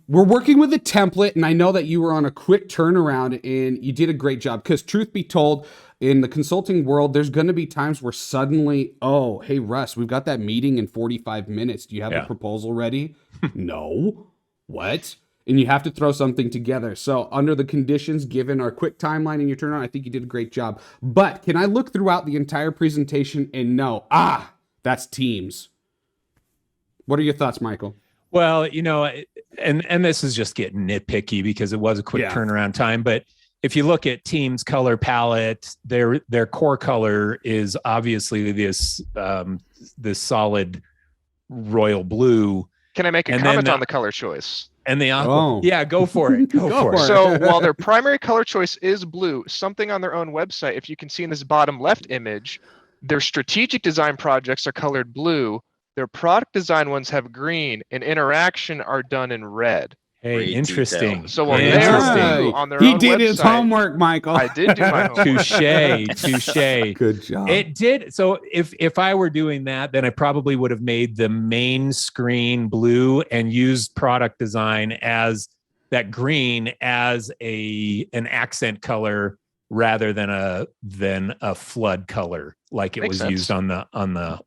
We're working with a template, and I know that you were on a quick turnaround, and you did a great job. Because truth be told, in the consulting world, there's going to be times where suddenly, oh, hey, Russ, we've got that meeting in 45 minutes. Do you have the proposal ready? No. What? And you have to throw something together. So under the conditions, given our quick timeline and your turnaround, I think you did a great job. But can I look throughout the entire presentation and know, that's teams? What are your thoughts, Michael? Well, you know, and this is just getting nitpicky because it was a quick turnaround time. But if you look at teams' color palette, their core color is obviously this solid royal blue. Can I make a comment on the color choice? And the aqua. Yeah, go for it. Go for it. So while their primary color choice is blue, something on their own website, if you can see in this bottom left image, their strategic design projects are colored blue. Their product design ones have green, and interaction are done in red. Hey, Great interesting. detail. So while they're blue on their own He did website, his homework, Michael. I did do my homework. Touche. Good job. It did. So if I were doing that, then I probably would have made the main screen blue and used product design as that green as an accent color rather than a flood color like it was used on the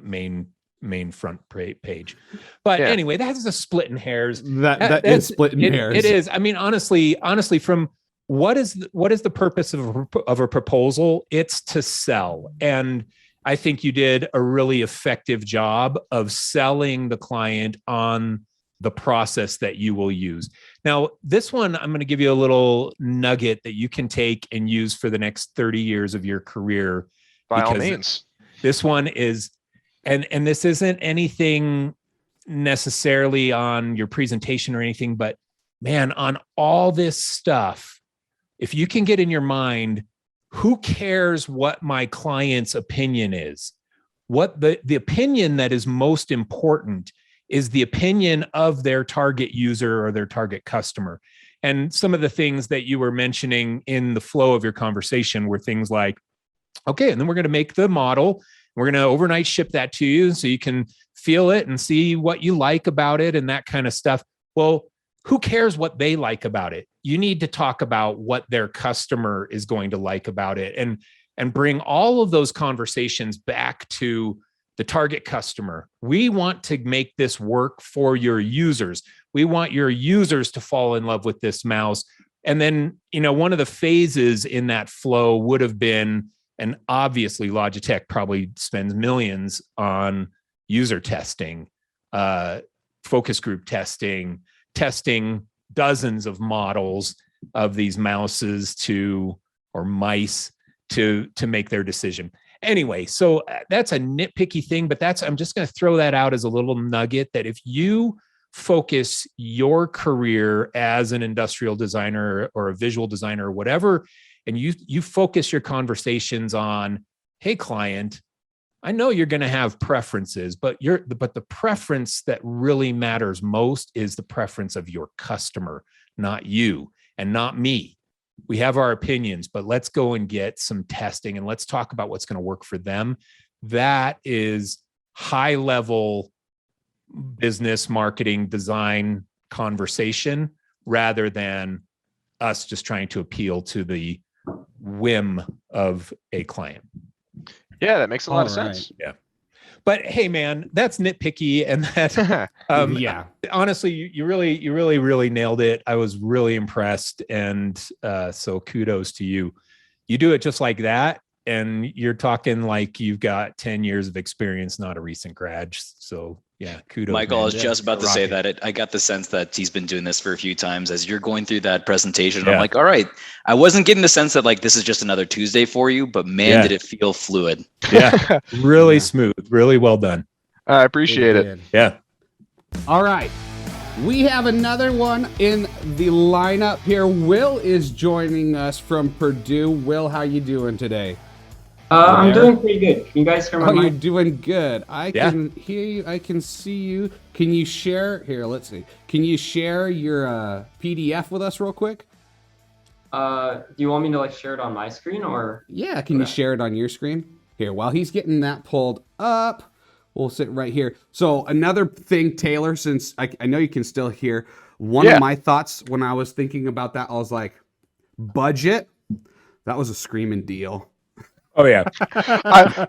main front page. But anyway, that's a splitting hairs. That is splitting hairs. It is. I mean, honestly, from what is the purpose of a proposal? It's to sell. And I think you did a really effective job of selling the client on the process that you will use. Now, this one, I'm going to give you a little nugget that you can take and use for the next 30 years of your career. By all means. This one is, and this isn't anything necessarily on your presentation or anything, but man, on all this stuff, if you can get in your mind, who cares what my client's opinion is? What the opinion that is most important is the opinion of their target user or their target customer. And some of the things that you were mentioning in the flow of your conversation were things like, okay, and then we're going to make the model. We're going to overnight ship that to you so you can feel it and see what you like about it and that kind of stuff. Well, who cares what they like about it? You need to talk about what their customer is going to like about it and bring all of those conversations back to the target customer. We want to make this work for your users. We want your users to fall in love with this mouse. And then, one of the phases in that flow would have been, and obviously Logitech probably spends millions on user testing, focus group testing dozens of models of these mouses or mice to make their decision. Anyway, so that's a nitpicky thing, but I'm just going to throw that out as a little nugget that if you focus your career as an industrial designer or a visual designer or whatever, and you focus your conversations on, hey, client, I know you're going to have preferences, but the preference that really matters most is the preference of your customer, not you and not me. We have our opinions, but let's go and get some testing and let's talk about what's going to work for them. That is high level business, marketing, design conversation rather than us just trying to appeal to the whim of a client. Yeah, that makes a lot of sense. Yeah. But hey, man, that's nitpicky. And that, honestly, you really nailed it. I was really impressed. And so kudos to you. You do it just like that. And you're talking like you've got 10 years of experience, not a recent grad. So yeah, kudos. Michael, I was just about to say that I got the sense that he's been doing this for a few times as you're going through that presentation. Yeah. I'm like, all right, I wasn't getting the sense that like, this is just another Tuesday for you, but man, did it feel fluid. Yeah, really smooth, really well done. I appreciate it. Yeah. All right. We have another one in the lineup here. Will is joining us from Purdue. Will, how you doing today? I'm doing pretty good. Can you guys hear my mic? You're doing good. I can hear you. I can see you. Can you share? Here, let's see. Can you share your PDF with us real quick? Do you want me to like share it on my screen or? Yeah, can you share it on your screen? Here, while he's getting that pulled up, we'll sit right here. So another thing, Taylor, since I know you can still hear, one of my thoughts when I was thinking about that, I was like, budget, that was a screaming deal. Oh yeah, I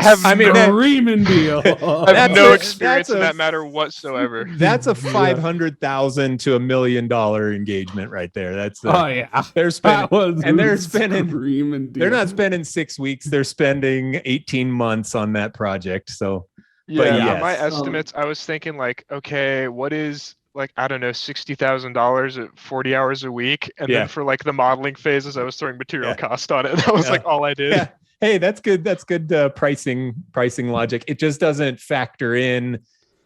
have screaming deal. I have no experience in that matter whatsoever. That's a $500,000 to $1 million engagement right there. That's they're spending, they're not spending 6 weeks. They're spending 18 months on that project. So my estimates, I was thinking like, okay, what is like, I don't know, $60,000 at 40 hours a week. And then for like the modeling phases, I was throwing material cost on it. That was like all I did. Yeah. Hey, that's good. That's good pricing logic. It just doesn't factor in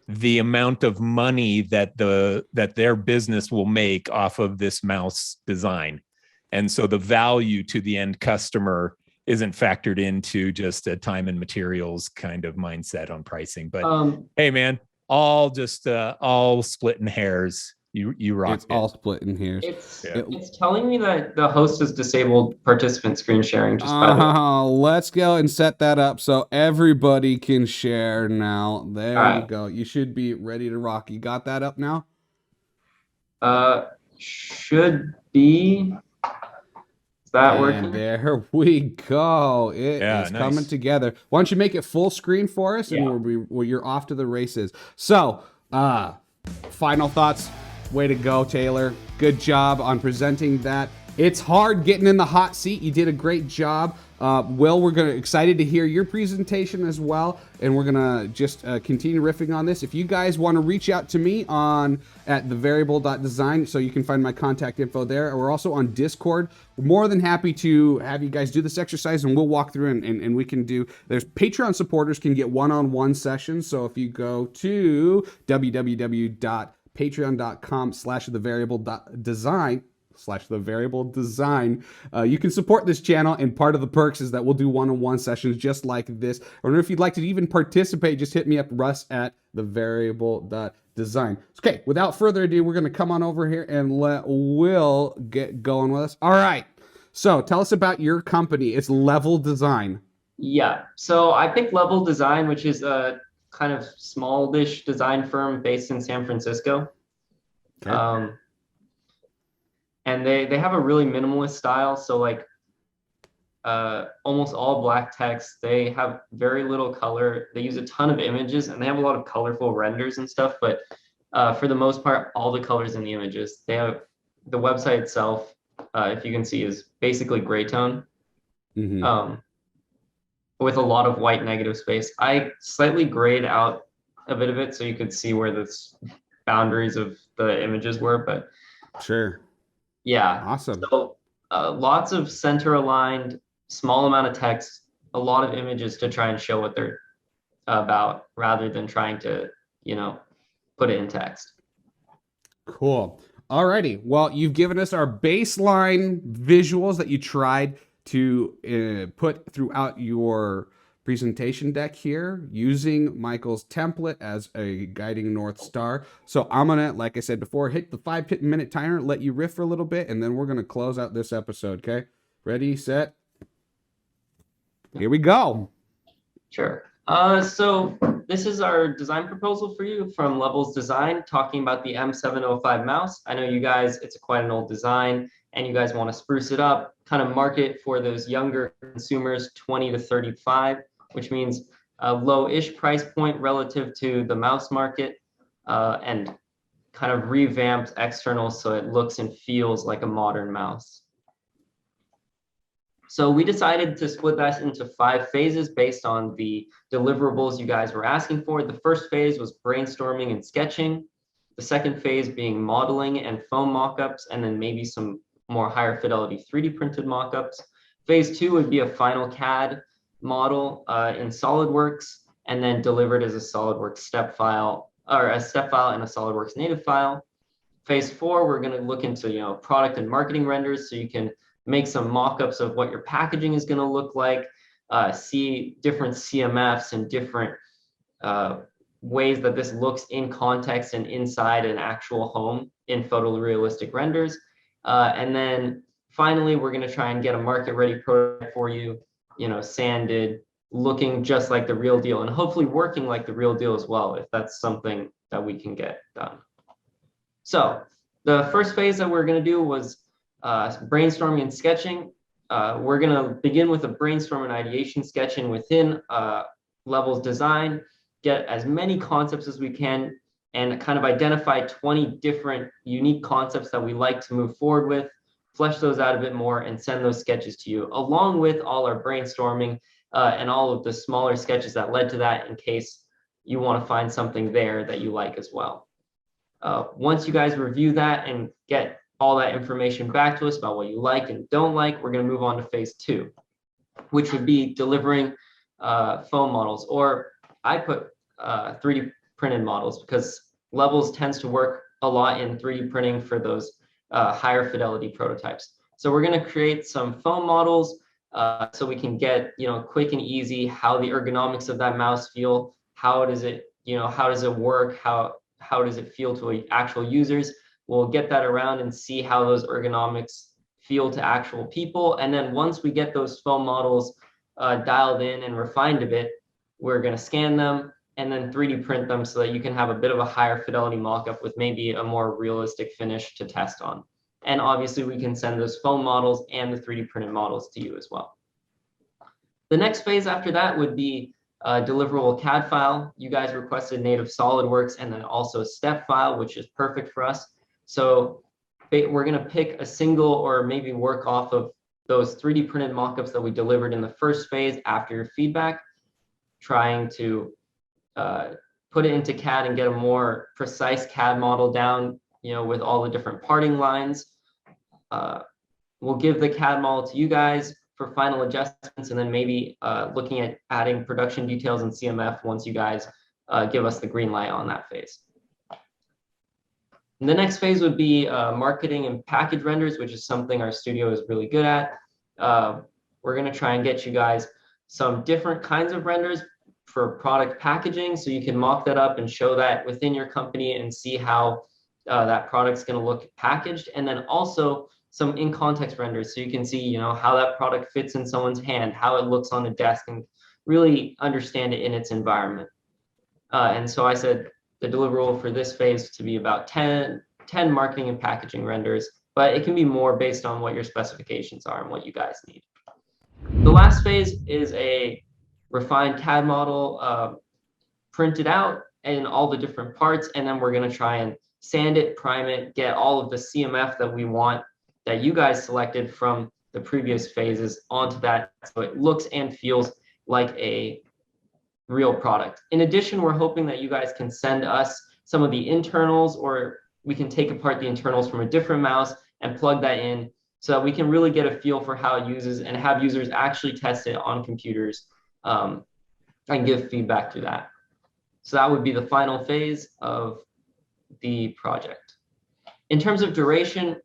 the amount of money that their business will make off of this mouse design. And so the value to the end customer isn't factored into just a time and materials kind of mindset on pricing. But hey, man, all splitting hairs. You rock. It's all splitting hairs. It's telling me that the host has disabled participant screen sharing. Just by the way. Let's go and set that up so everybody can share now. There you go. You should be ready to rock. You got that up now? Should be. Is that And working? there we go. It is coming nice. together. Why don't you make it full screen for us, and you're off to the races. So, final thoughts. Way to go, Taylor. Good job on presenting that. It's hard getting in the hot seat. You did a great job. Will, we're excited to hear your presentation as well, and we're gonna just continue riffing on this. If you guys want to reach out to me at thevariable.design, so you can find my contact info there. We're also on Discord. We're more than happy to have you guys do this exercise, and we'll walk through and we can do. There's Patreon supporters can get one-on-one sessions. So if you go to www.patreon.com/thevariable.design, you can support this channel, and part of the perks is that we'll do one-on-one sessions just like this. Or if you'd like to even participate, just hit me up, Russ at thevariable.design. Okay, without further ado, we're going to come on over here and let Will get going with us. All right, so tell us about your company. It's Level Design. Yeah, so I picked Level Design, which is a kind of smallish design firm based in San Francisco. Okay. And they have a really minimalist style. So like almost all black text. They have very little color. They use a ton of images, and they have a lot of colorful renders and stuff. But for the most part, all the colors in the images. They have the website itself, if you can see, is basically gray tone. With a lot of white negative space. I slightly grayed out a bit of it so you could see where the boundaries of the images were, but sure. Yeah. Awesome. So lots of center aligned, small amount of text, a lot of images to try and show what they're about rather than trying to, put it in text. Cool. Alrighty. Well, you've given us our baseline visuals that you tried to put throughout your presentation deck here using Michael's template as a guiding North Star. So I'm gonna, like I said before, hit the 5-minute timer, let you riff for a little bit, and then we're gonna close out this episode. Okay, ready, set, here we go. Sure. So this is our design proposal for you from Levels Design, talking about the M705 mouse. I know you guys, it's quite an old design, and you guys want to spruce it up, kind of market for those younger consumers, 20 to 35, which means a low-ish price point relative to the mouse market, and kind of revamped externals so it looks and feels like a modern mouse. So we decided to split that into 5 phases based on the deliverables you guys were asking for. The first phase was brainstorming and sketching. The second phase being modeling and foam mockups, and then maybe some more higher fidelity 3D printed mockups. Phase 2 would be a final CAD model in SolidWorks, and then delivered as a SolidWorks step file, or a step file and a SolidWorks native file. Phase 4, we're going to look into product and marketing renders, so you can make some mock-ups of what your packaging is going to look like, see different CMFs and different ways that this looks in context and inside an actual home in photorealistic renders. And then finally, we're going to try and get a market-ready prototype for you, sanded, looking just like the real deal, and hopefully working like the real deal as well, if that's something that we can get done. So the first phase that we're going to do was brainstorming and sketching. We're going to begin with a brainstorm and ideation sketching within Levels Design, get as many concepts as we can, and kind of identify 20 different unique concepts that we like to move forward with, flesh those out a bit more, and send those sketches to you, along with all our brainstorming and all of the smaller sketches that led to that, in case you want to find something there that you like as well. Once you guys review that and get all that information back to us about what you like and don't like, we're going to move on to phase 2, which would be delivering foam models, or I put 3D printed models, because Levels tends to work a lot in 3D printing for those higher fidelity prototypes. So we're going to create some foam models so we can get quick and easy how the ergonomics of that mouse feel, how does it work, how does it feel to actual users. We'll get that around and see how those ergonomics feel to actual people. And then once we get those foam models dialed in and refined a bit, we're going to scan them, and then 3D print them so that you can have a bit of a higher fidelity mock-up with maybe a more realistic finish to test on. And obviously we can send those foam models and the 3D printed models to you as well. The next phase after that would be a deliverable CAD file. You guys requested native SolidWorks and then also a step file, which is perfect for us. So we're going to pick a single or maybe work off of those 3D printed mockups that we delivered in the first phase after your feedback, trying to put it into CAD and get a more precise CAD model down, with all the different parting lines. We'll give the CAD model to you guys for final adjustments, and then maybe looking at adding production details in CMF once you guys give us the green light on that phase. And the next phase would be marketing and package renders, which is something our studio is really good at. We're going to try and get you guys some different kinds of renders for product packaging, so you can mock that up and show that within your company and see how that product's going to look packaged. And then also some in-context renders, so you can see, how that product fits in someone's hand, how it looks on a desk, and really understand it in its environment. And so I said the deliverable for this phase to be about 10 marketing and packaging renders, but it can be more based on what your specifications are and what you guys need. The last phase is a refined CAD model printed out in all the different parts, and then we're going to try and sand it, prime it, get all of the CMF that we want that you guys selected from the previous phases onto that, so it looks and feels like a real product. In addition, we're hoping that you guys can send us some of the internals, or we can take apart the internals from a different mouse and plug that in, so that we can really get a feel for how it uses and have users actually test it on computers and give feedback to that. So that would be the final phase of the project. In terms of duration,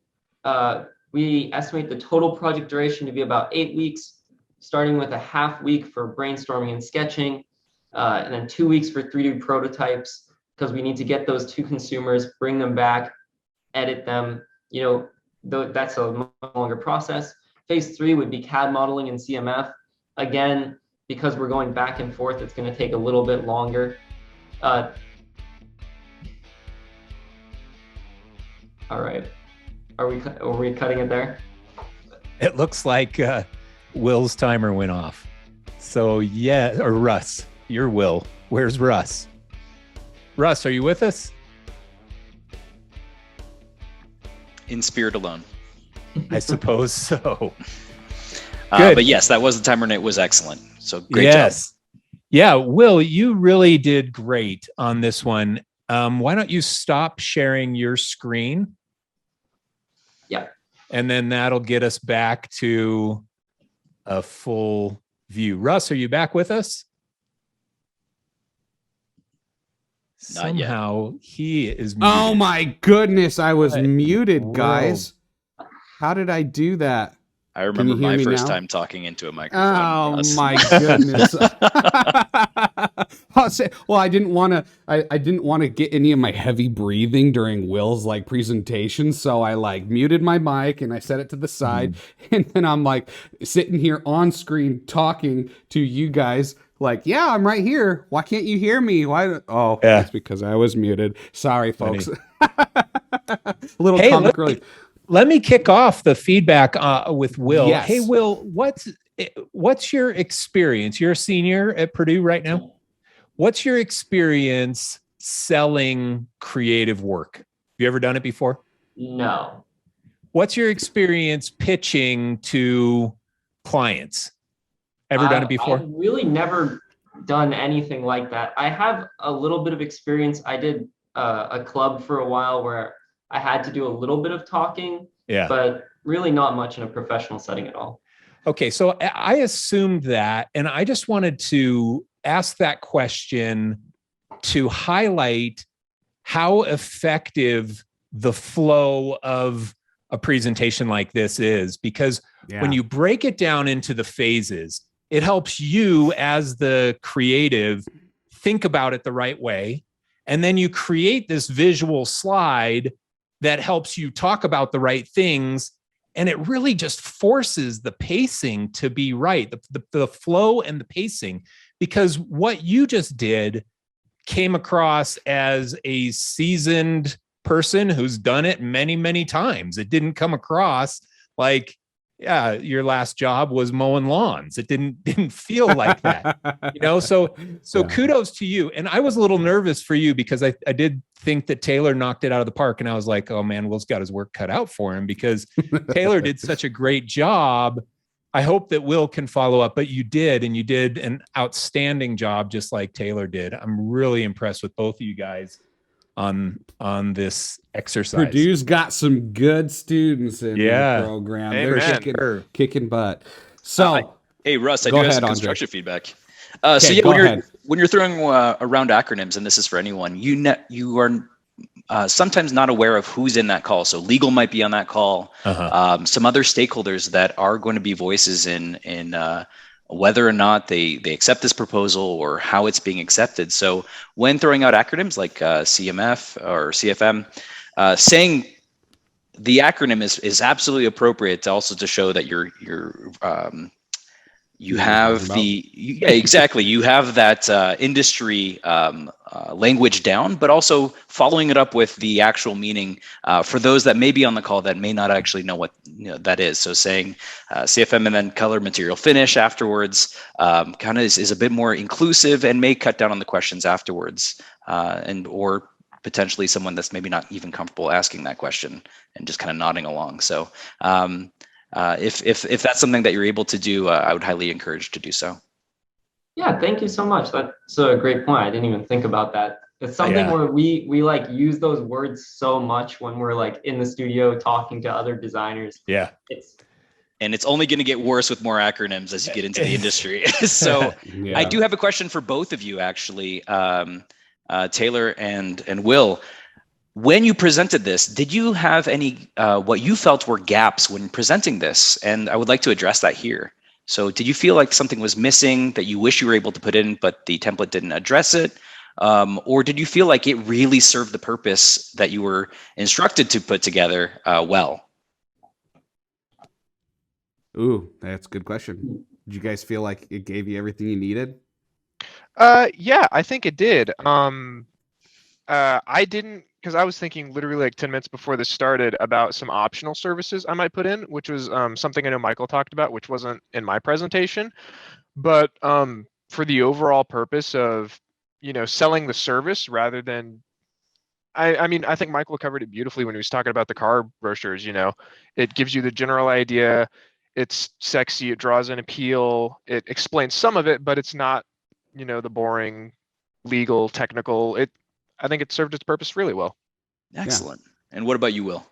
we estimate the total project duration to be about 8 weeks, starting with a half week for brainstorming and sketching, and then 2 weeks for 3D prototypes, because we need to get those to consumers, bring them back, edit them. That's a much longer process. Phase 3 would be CAD modeling and CMF. Again, because we're going back and forth, it's going to take a little bit longer. All right. Are we cutting it there? It looks like Will's timer went off. So yeah, or Russ, you're Will. Where's Russ? Russ, are you with us? In spirit alone. I suppose so. But yes, that was the timer and it was excellent. So great job. Yeah, Will, you really did great on this one. Why don't you stop sharing your screen? Yeah. And then that'll get us back to a full view. Russ, are you back with us? Not Somehow he is muted. Oh my goodness, I was muted, guys. How did I do that? I remember my first time talking into a microphone. Oh my goodness. Well, I didn't want to get any of my heavy breathing during Will's presentation, so I muted my mic and I set it to the side, and then I'm sitting here on screen talking to you guys. Yeah, I'm right here. Why can't you hear me? That's because I was muted. Sorry, folks. A little comic relief. Let me kick off the feedback with Will. Yes. Hey, Will, what's your experience? You're a senior at Purdue right now. What's your experience selling creative work? Have you ever done it before? No. What's your experience pitching to clients? Ever done it before? I've really never done anything like that. I have a little bit of experience. I did a club for a while where I had to do a little bit of talking, but really not much in a professional setting at all. Okay, so I assumed that, and I just wanted to ask that question to highlight how effective the flow of a presentation like this is, because when you break it down into the phases, it helps you as the creative think about it the right way. And then you create this visual slide that helps you talk about the right things. And it really just forces the pacing to be right, the flow and the pacing, because what you just did came across as a seasoned person who's done it many, many times. It didn't come across like, yeah, your last job was mowing lawns. It didn't feel like that, you know? So Yeah. kudos to you. And I was a little nervous for you because I did think that Taylor knocked it out of the park. And I was like, oh man, Will's got his work cut out for him because Taylor did such a great job. I hope that Will can follow up, but you did, and you did an outstanding job just like Taylor did. I'm really impressed with both of you guys on this exercise. Purdue's got some good students in the program. Amen. They're kicking butt. So, hey Russ, I go do have ahead, some Andre. constructive feedback. Okay, So yeah, go ahead. when you're throwing around acronyms, and this is for anyone, you are sometimes not aware of who's in that call. So legal might be on that call. Some other stakeholders that are going to be voices in whether or not they accept this proposal or how it's being accepted. So when throwing out acronyms like CMF or CFM, saying the acronym is absolutely appropriate to also to show that you have exactly. You have that industry language down, but also following it up with the actual meaning for those that may be on the call that may not actually know what that is. So saying CFM and then color material finish afterwards kind of is a bit more inclusive and may cut down on the questions afterwards, and or potentially someone that's maybe not even comfortable asking that question and just kind of nodding along. So if that's something that you're able to do, I would highly encourage to do so. Yeah, thank you so much. That's a great point. I didn't even think about that. It's something where we like use those words so much when we're like in the studio talking to other designers. Yeah. And it's only going to get worse with more acronyms as you get into the industry. So I do have a question for both of you, actually, Taylor and Will. When you presented this, did you have any what you felt were gaps when presenting this? And I would like to address that here. So did you feel like something was missing that you wish you were able to put in, but the template didn't address it? Or did you feel like it really served the purpose that you were instructed to put together well? Ooh, that's a good question. Did you guys feel like it gave you everything you needed? Yeah, I think it did. I didn't, because I was thinking literally like 10 minutes before this started about some optional services I might put in, which was something I know Michael talked about, which wasn't in my presentation. But for the overall purpose of, selling the service rather than, I mean, I think Michael covered it beautifully when he was talking about the car brochures. It gives you the general idea. It's sexy. It draws an appeal. It explains some of it, but it's not, the boring, legal, technical. I think it served its purpose really well. Excellent. Yeah. And what about you, Will?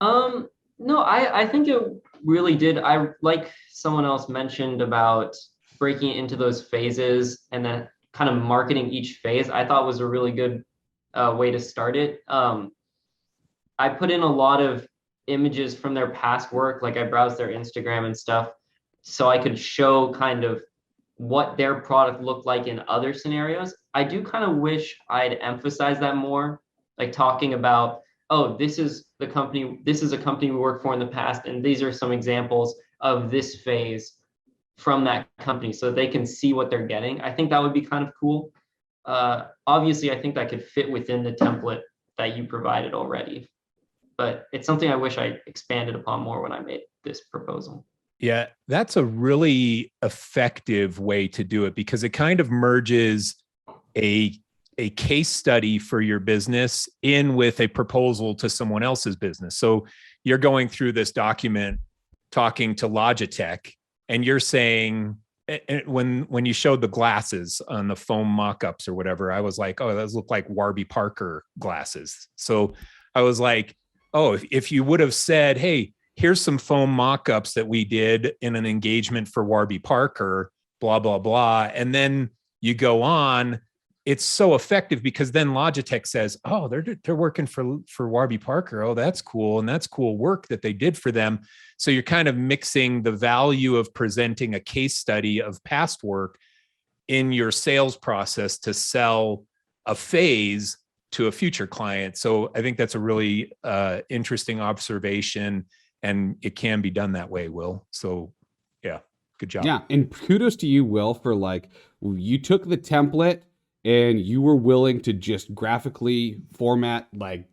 No, I think it really did. I like someone else mentioned about breaking it into those phases and then kind of marketing each phase. I thought was a really good way to start it. I put in a lot of images from their past work. Like I browsed their Instagram and stuff so I could show kind of what their product looked like in other scenarios. I do kind of wish I'd emphasize that more, like talking about, oh, this is a company we worked for in the past, and these are some examples of this phase from that company so they can see what they're getting. I think that would be kind of cool. Obviously, I think that could fit within the template that you provided already, but it's something I wish I expanded upon more when I made this proposal. Yeah, that's a really effective way to do it because it kind of merges a case study for your business in with a proposal to someone else's business. So you're going through this document, talking to Logitech, and you're saying, when you showed the glasses on the foam mock-ups or whatever, I was like, oh, those look like Warby Parker glasses. So I was like, oh, if you would have said, hey, here's some foam mock-ups that we did in an engagement for Warby Parker, blah, blah, blah. And then you go on, it's so effective because then Logitech says, oh, they're working for Warby Parker. Oh, that's cool. And that's cool work that they did for them. So you're kind of mixing the value of presenting a case study of past work in your sales process to sell a phase to a future client. So I think that's a really interesting observation. And it can be done that way, Will. So, yeah, good job. Yeah, and kudos to you, Will, for you took the template and you were willing to just graphically format, like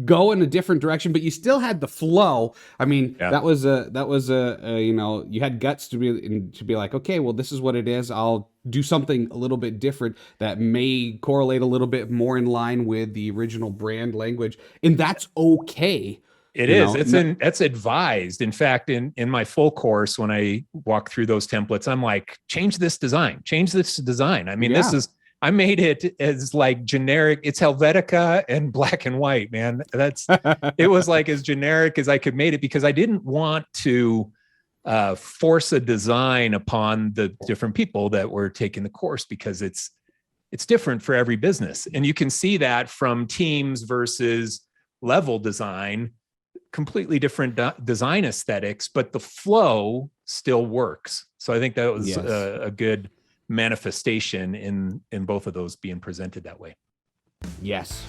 go in a different direction, but you still had the flow. I mean, that was a you know, you had guts to be like, okay, well, this is what it is. I'll do something a little bit different that may correlate a little bit more in line with the original brand language, and that's okay. It is. That's advised. In fact, in my full course, when I walk through those templates, I'm like, change this design. I mean, I made it as like generic. It's Helvetica and black and white, man. It was like as generic as I could make it, because I didn't want to force a design upon the different people that were taking the course, because it's different for every business. And you can see that from teams versus level design, completely different design aesthetics, but the flow still works. So I think that was a good manifestation in both of those being presented that way. Yes.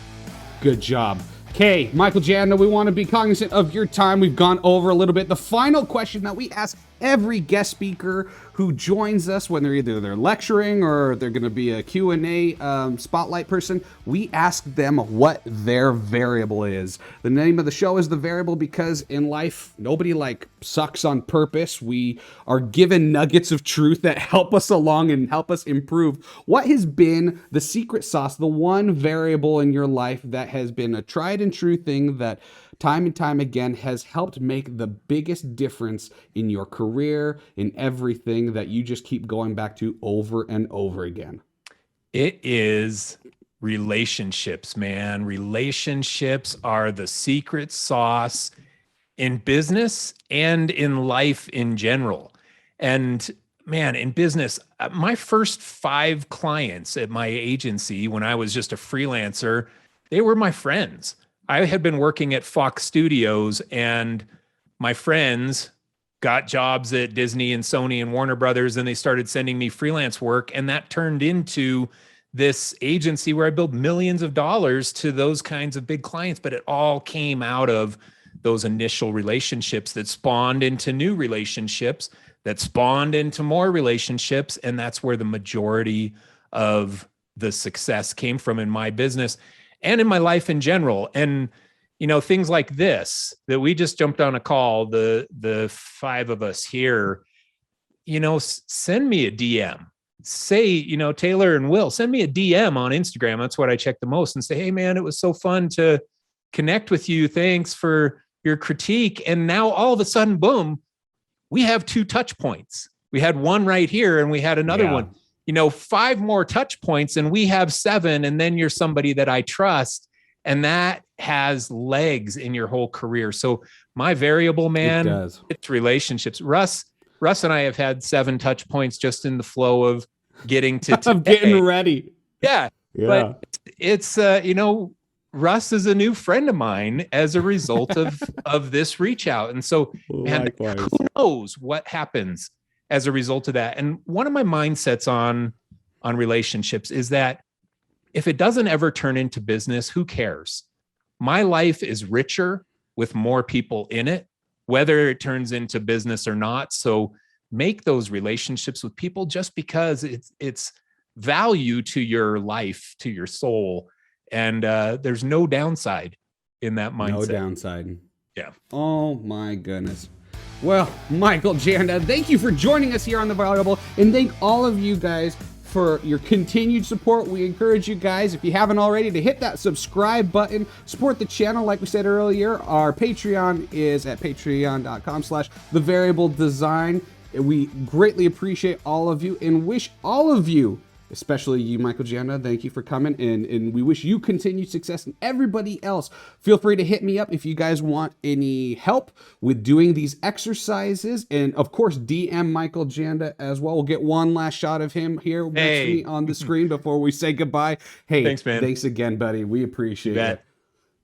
Good job. Okay, Michael Janda, we want to be cognizant of your time. We've gone over a little bit. The final question that we ask every guest speaker who joins us, when they're lecturing or they're going to be a Q&A spotlight person, we ask them what their variable is. The name of the show is The Variable, because in life, nobody sucks on purpose. We are given nuggets of truth that help us along and help us improve. What has been the secret sauce, the one variable in your life that has been a tried and true thing that time and time again has helped make the biggest difference in your career, in everything that you just keep going back to over and over again? It is relationships, man. Relationships are the secret sauce in business and in life in general. And man, in business, my first 5 clients at my agency when I was just a freelancer, they were my friends. I had been working at Fox Studios, and my friends got jobs at Disney and Sony and Warner Brothers, and they started sending me freelance work. And that turned into this agency where I billed millions of dollars to those kinds of big clients. But it all came out of those initial relationships that spawned into new relationships, that spawned into more relationships. And that's where the majority of the success came from in my business and in my life in general. And, you know, things like this, that we just jumped on a call, the 5 of us here, you know, send me a DM. Say, you know, Taylor and Will, send me a DM on Instagram. That's what I check the most, and say, hey, man, it was so fun to connect with you. Thanks for your critique. And now all of a sudden, boom, we have 2 touch points. We had one right here, and we had another one. You know, 5 more touch points, and we have 7, and then you're somebody that I trust, and that has legs in your whole career. So my variable, man, it's relationships. Russ and I have had 7 touch points just in the flow of getting to today. I'm getting ready. Yeah. But it's you know, Russ is a new friend of mine as a result of this reach out. And so, man, who knows what happens as a result of that. And one of my mindsets on relationships is that if it doesn't ever turn into business, who cares? My life is richer with more people in it, whether it turns into business or not. So make those relationships with people just because it's value to your life, to your soul. And there's no downside in that mindset. No downside. Yeah. Oh my goodness. Well, Michael Janda, thank you for joining us here on The Variable, and thank all of you guys for your continued support. We encourage you guys, if you haven't already, to hit that subscribe button, support the channel. Like we said earlier, our Patreon is at patreon.com/thevariabledesign. We greatly appreciate all of you and wish all of you, especially you, Michael Janda, thank you for coming, and we wish you continued success. And everybody else, feel free to hit me up if you guys want any help with doing these exercises. And of course, DM Michael Janda as well. We'll get one last shot of him here next to me on the screen before we say goodbye. Hey, thanks, man. Thanks again, buddy. We appreciate it.